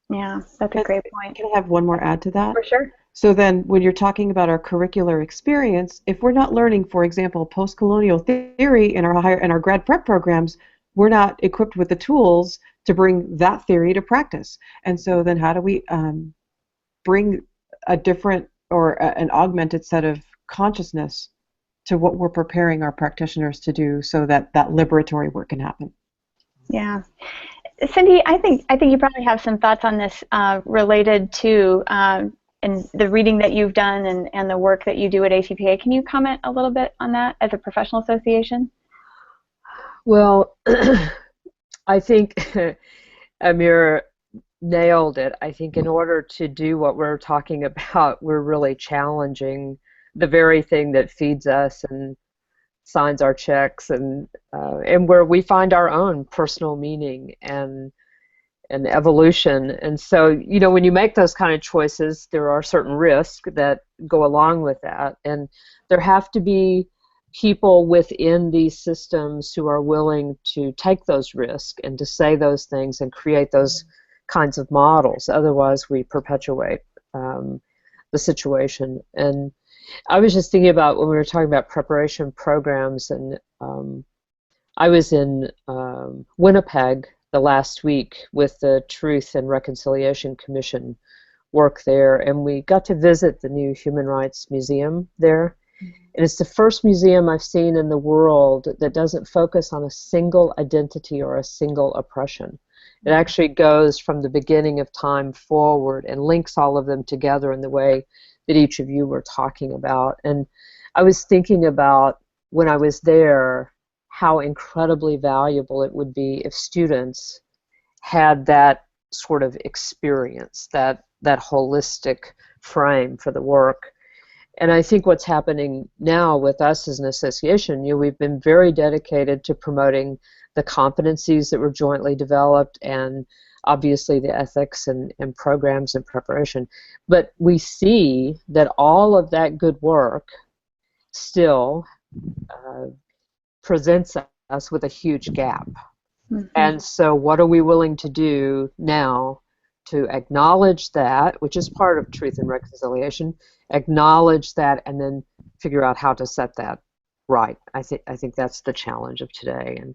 Yeah, that's a great point. Can I have one more add to that? For sure. So then when you're talking about our curricular experience, if we're not learning, for example, post-colonial theory in our grad prep programs, we're not equipped with the tools to bring that theory to practice. And so then how do we bring a different or an augmented set of consciousness to what we're preparing our practitioners to do so that that liberatory work can happen? Yeah. Cindy, I think you probably have some thoughts on this related to and the reading that you've done and the work that you do at ACPA. Can you comment a little bit on that as a professional association? Well, I think Amir nailed it. I think in order to do what we're talking about, we're really challenging the very thing that feeds us and signs our checks, and where we find our own personal meaning and evolution. And so, you know, when you make those kind of choices, there are certain risks that go along with that, and there have to be people within these systems who are willing to take those risks and to say those things and create those kinds of models. Otherwise, we perpetuate the situation. And I was just thinking about when we were talking about preparation programs, and I was in Winnipeg the last week with the Truth and Reconciliation Commission work there, and we got to visit the new Human Rights Museum there. And it's the first museum I've seen in the world that doesn't focus on a single identity or a single oppression. It actually goes from the beginning of time forward and links all of them together in the way that each of you were talking about. And I was thinking about, when I was there, how incredibly valuable it would be if students had that sort of experience, that holistic frame for the work. And I think what's happening now with us as an association, you know, we've been very dedicated to promoting the competencies that were jointly developed, and obviously the ethics and programs and preparation. But we see that all of that good work still presents us with a huge gap. Mm-hmm. And so what are we willing to do now to acknowledge that, which is part of Truth and Reconciliation, acknowledge that, and then figure out how to set that right? I think that's the challenge of today. And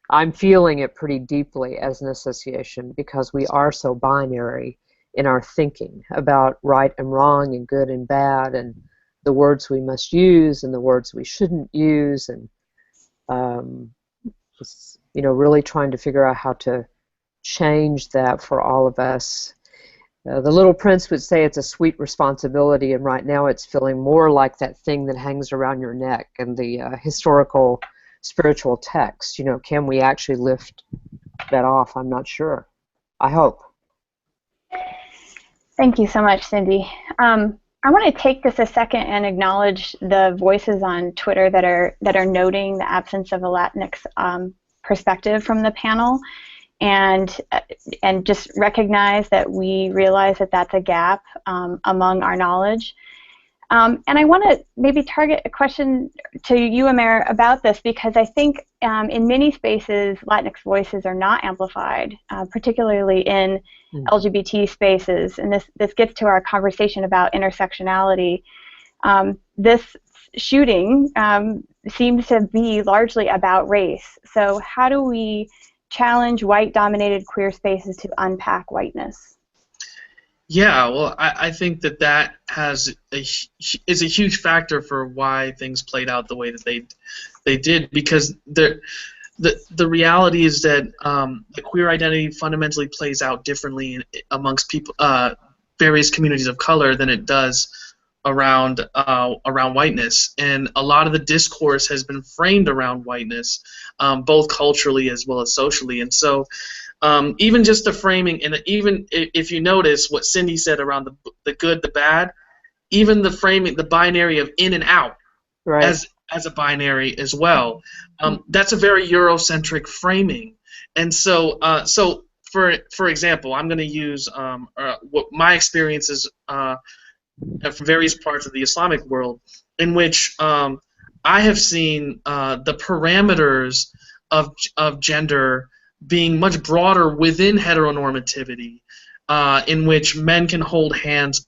I'm feeling it pretty deeply as an association, because we are so binary in our thinking about right and wrong and good and bad, and the words we must use and the words we shouldn't use, and you know, really trying to figure out how to change that for all of us. The Little Prince would say it's a sweet responsibility, and right now it's feeling more like that thing that hangs around your neck and the historical spiritual text. You know, can we actually lift that off? I'm not sure. I hope. Thank you so much, Cindy. I want to take just a second and acknowledge the voices on Twitter that are noting the absence of a Latinx perspective from the panel, and just recognize that we realize that that's a gap among our knowledge. And I want to maybe target a question to you, Amer, about this, because I think in many spaces, Latinx voices are not amplified, particularly in LGBT spaces. And this gets to our conversation about intersectionality. This shooting seems to be largely about race. So how do we challenge white-dominated queer spaces to unpack whiteness? Yeah, well, I think that is a huge factor for why things played out the way that they did, because the reality is that the queer identity fundamentally plays out differently amongst people, various communities of color, than it does around whiteness, and a lot of the discourse has been framed around whiteness, both culturally as well as socially, and so. Even just the framing, and even if you notice what Cindy said around the good, the bad, even the framing, the binary of in and out, right, as a binary as well, that's a very Eurocentric framing. And so, for example, I'm going to use what my experiences from various parts of the Islamic world, in which I have seen the parameters of gender being much broader within heteronormativity, in which men can hold hands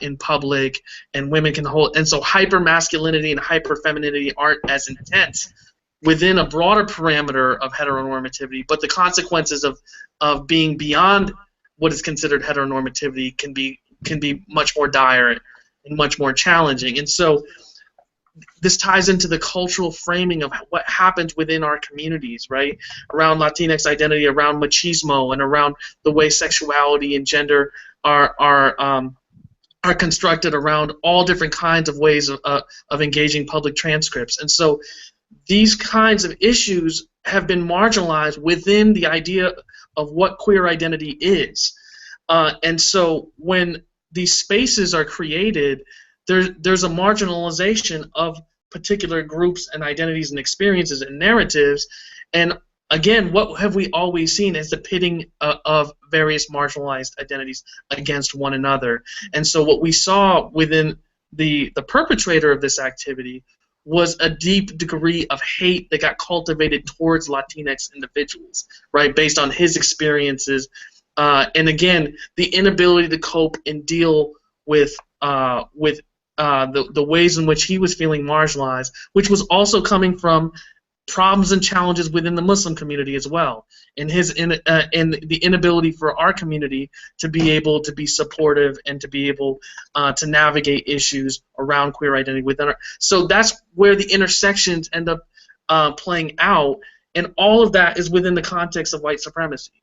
in public and women can hold, and so hypermasculinity and hyperfemininity aren't as intense within a broader parameter of heteronormativity, but the consequences of being beyond what is considered heteronormativity can be much more dire and much more challenging. And so this ties into the cultural framing of what happens within our communities, right? Around Latinx identity, around machismo, and around the way sexuality and gender are constructed around all different kinds of ways of engaging public transcripts. And so these kinds of issues have been marginalized within the idea of what queer identity is. And so when these spaces are created, there's a marginalization of particular groups and identities and experiences and narratives, and again, what have we always seen is the pitting of various marginalized identities against one another. And so what we saw within the perpetrator of this activity was a deep degree of hate that got cultivated towards Latinx individuals, right, based on his experiences, and again, the inability to cope and deal with the ways in which he was feeling marginalized, which was also coming from problems and challenges within the Muslim community as well, and the inability for our community to be able to be supportive and to be able to navigate issues around queer identity within our. So that's where the intersections end up playing out, and all of that is within the context of white supremacy.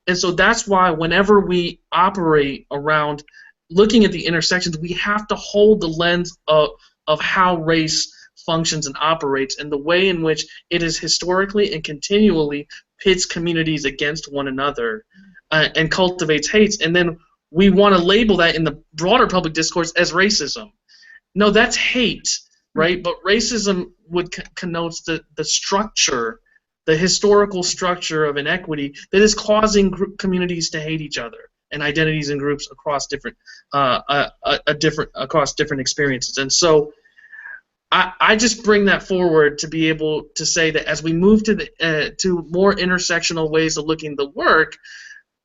And so that's why whenever we operate around looking at the intersections, we have to hold the lens of how race functions and operates, and the way in which it is historically and continually pits communities against one another and cultivates hates. And then we want to label that in the broader public discourse as racism. No, that's hate, right? But racism connotes the structure, the historical structure of inequity that is causing communities to hate each other and identities and groups across different experiences. And so I just bring that forward to be able to say that as we move to more intersectional ways of looking at the work,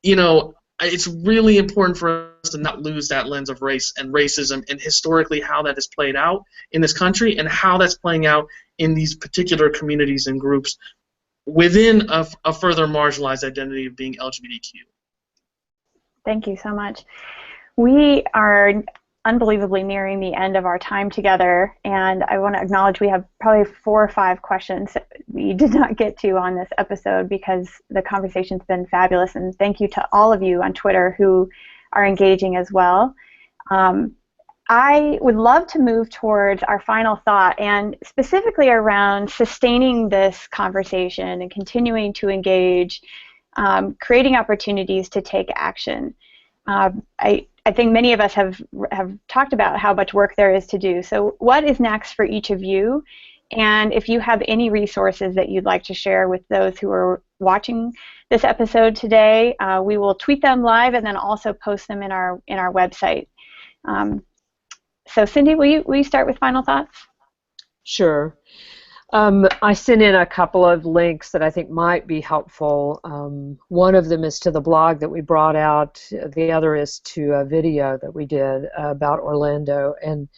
it's really important for us to not lose that lens of race and racism and historically how that has played out in this country and how that's playing out in these particular communities and groups within a further marginalized identity of being LGBTQ. Thank you so much. We are unbelievably nearing the end of our time together, and I want to acknowledge we have probably 4 or 5 questions that we did not get to on this episode because the conversation's been fabulous, and thank you to all of you on Twitter who are engaging as well. I would love to move towards our final thought, and specifically around sustaining this conversation and continuing to engage, creating opportunities to take action. I think many of us have talked about how much work there is to do. So what is next for each of you? And if you have any resources that you'd like to share with those who are watching this episode today, we will tweet them live and then also post them in our website. So Cindy, will you start with final thoughts? Sure. I sent in a couple of links that I think might be helpful. One of them is to the blog that we brought out. The other is to a video that we did about Orlando. And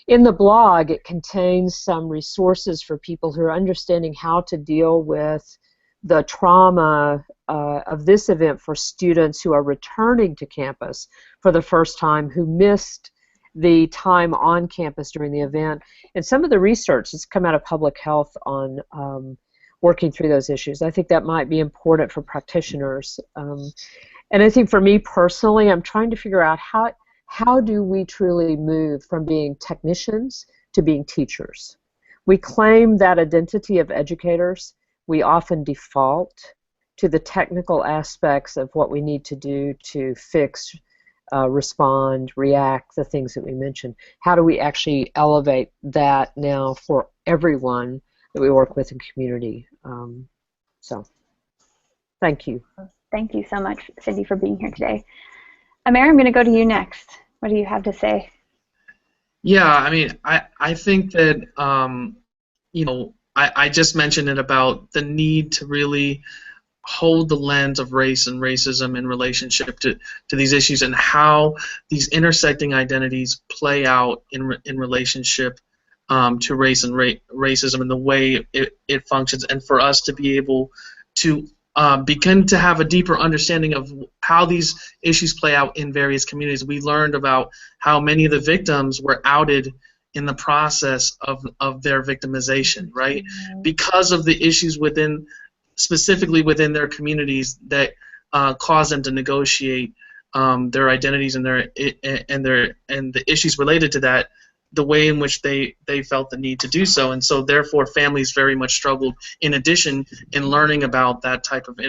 in the blog, it contains some resources for people who are understanding how to deal with the trauma of this event for students who are returning to campus for the first time, who missed the time on campus during the event, and some of the research that's come out of public health on working through those issues. I think that might be important for practitioners. And I think for me personally, I'm trying to figure out how do we truly move from being technicians to being teachers. We claim that identity of educators. We often default to the technical aspects of what we need to do to fix, respond, react, the things that we mentioned. How do we actually elevate that now for everyone that we work with in community? So, thank you. Thank you so much, Cindy, for being here today. Amir, I'm going to go to you next. What do you have to say? Yeah, I mean, I think that, you know, I just mentioned it about the need to really hold the lens of race and racism in relationship to these issues, and how these intersecting identities play out in relationship to race and racism and the way it functions, and for us to be able to begin to have a deeper understanding of how these issues play out in various communities. We learned about how many of the victims were outed in the process of their victimization, right? Because of the issues specifically within their communities that cause them to negotiate their identities and the issues related to that, the way in which they felt the need to do so. And so therefore families very much struggled in addition in learning about that type of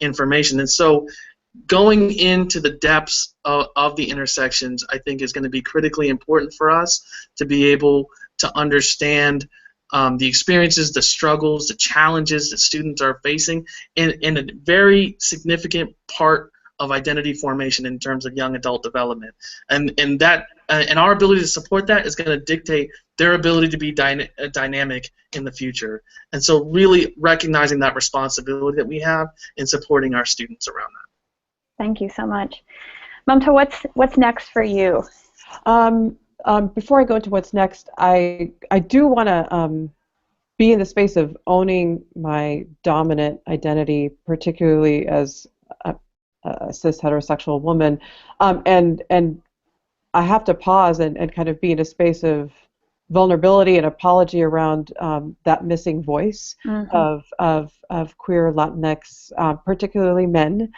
information. And so going into the depths of the intersections, I think, is going to be critically important for us to be able to understand the experiences, the struggles, the challenges that students are facing in a very significant part of identity formation in terms of young adult development. And our ability to support that is going to dictate their ability to be dynamic in the future. And so really recognizing that responsibility that we have in supporting our students around that. Thank you so much. Mamta, what's next for you? Before I go into what's next, I do want to be in the space of owning my dominant identity, particularly as a cis heterosexual woman, and I have to pause and kind of be in a space of vulnerability and apology around that missing voice of queer Latinx, particularly men,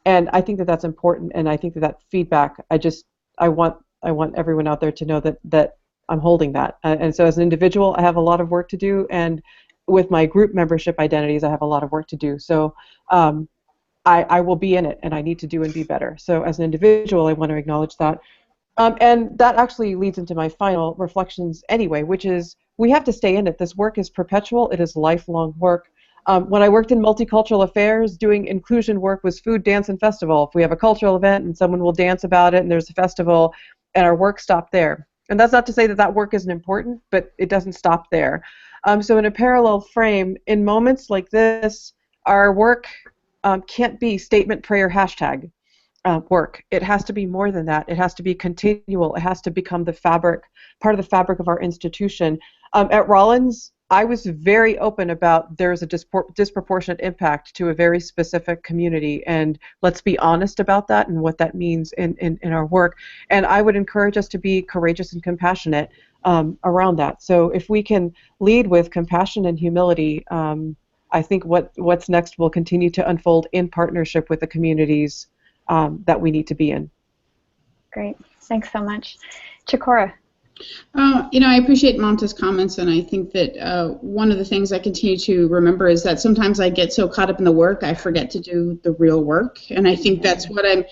and I think that that's important, and I think that feedback, I want everyone out there to know that I'm holding that. And so as an individual, I have a lot of work to do, and with my group membership identities, I have a lot of work to do. So I will be in it, and I need to do and be better. So as an individual, I want to acknowledge that. And that actually leads into my final reflections anyway, which is we have to stay in it. This work is perpetual. It is lifelong work. When I worked in multicultural affairs, doing inclusion work was food, dance, and festival. If we have a cultural event and someone will dance about it and there's a festival, and our work stopped there. And that's not to say that work isn't important, but it doesn't stop there. So in a parallel frame, in moments like this, our work can't be statement, prayer, hashtag work. It has to be more than that. It has to be continual. It has to become the fabric, part of the fabric of our institution. At Rollins, I was very open about there's a disproportionate impact to a very specific community, and let's be honest about that and what that means in our work. And I would encourage us to be courageous and compassionate around that. So if we can lead with compassion and humility, I think what's next will continue to unfold in partnership with the communities that we need to be in. Great. Thanks so much. Chikora. I appreciate Mamta's comments, and I think that one of the things I continue to remember is that sometimes I get so caught up in the work, I forget to do the real work, and I think that's what I'm,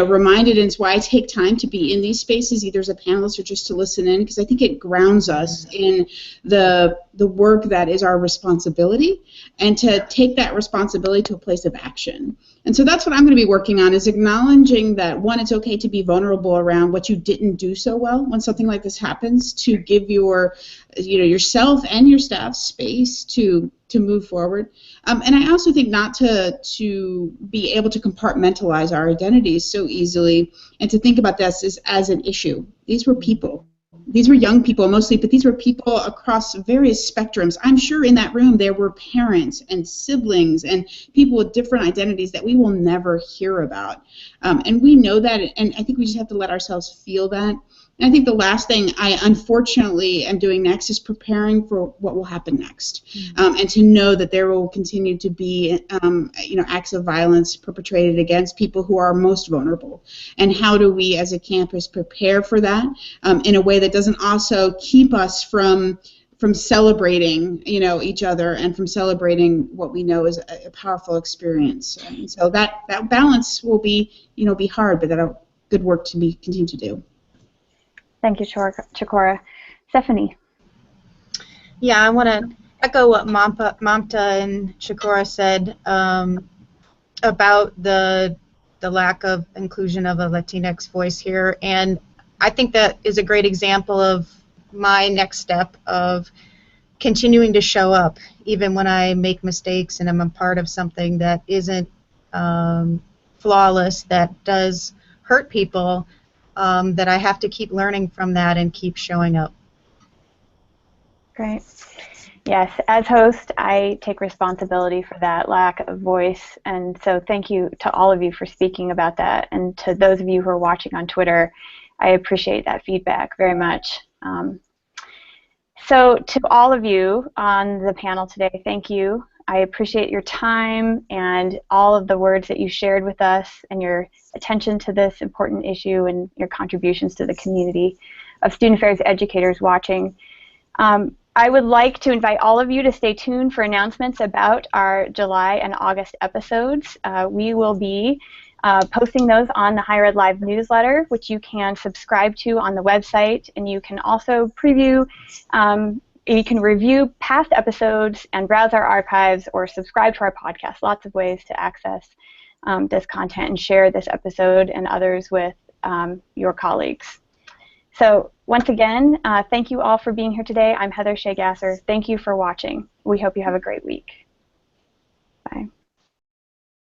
reminded, and it's why I take time to be in these spaces, either as a panelist or just to listen in, because I think it grounds us in the work that is our responsibility, and to take that responsibility to a place of action. And so that's what I'm going to be working on, is acknowledging that, one, it's okay to be vulnerable around what you didn't do so well when something like this happens, to give yourself and your staff space to move forward. And I also think not to be able to compartmentalize our identities so easily, and to think about this as an issue. These were people. These were young people mostly, but these were people across various spectrums. I'm sure in that room there were parents and siblings and people with different identities that we will never hear about. And we know that, and I think we just have to let ourselves feel that. And I think the last thing I unfortunately am doing next is preparing for what will happen next, and to know that there will continue to be acts of violence perpetrated against people who are most vulnerable. And how do we as a campus prepare for that in a way that doesn't also keep us from celebrating each other, and from celebrating what we know is a powerful experience. And so that balance will be hard, but that's good work to continue to do. Thank you, Chikora. Stephanie. Yeah, I want to echo what Mamta and Chikora said about the lack of inclusion of a Latinx voice here, and I think that is a great example of my next step of continuing to show up even when I make mistakes and I'm a part of something that isn't flawless, that does hurt people. That I have to keep learning from that and keep showing up. Great. Yes, as host, I take responsibility for that lack of voice, and so thank you to all of you for speaking about that, and to those of you who are watching on Twitter, I appreciate that feedback very much. So to all of you on the panel today, thank you. I appreciate your time and all of the words that you shared with us, and your attention to this important issue, and your contributions to the community of student affairs educators watching. I would like to invite all of you to stay tuned for announcements about our July and August episodes. We will be posting those on the Higher Ed Live newsletter, which you can subscribe to on the website, and you can also preview. You can review past episodes and browse our archives, or subscribe to our podcast. Lots of ways to access this content and share this episode and others with your colleagues. So once again, thank you all for being here today. I'm Heather Shea Gasser. Thank you for watching. We hope you have a great week.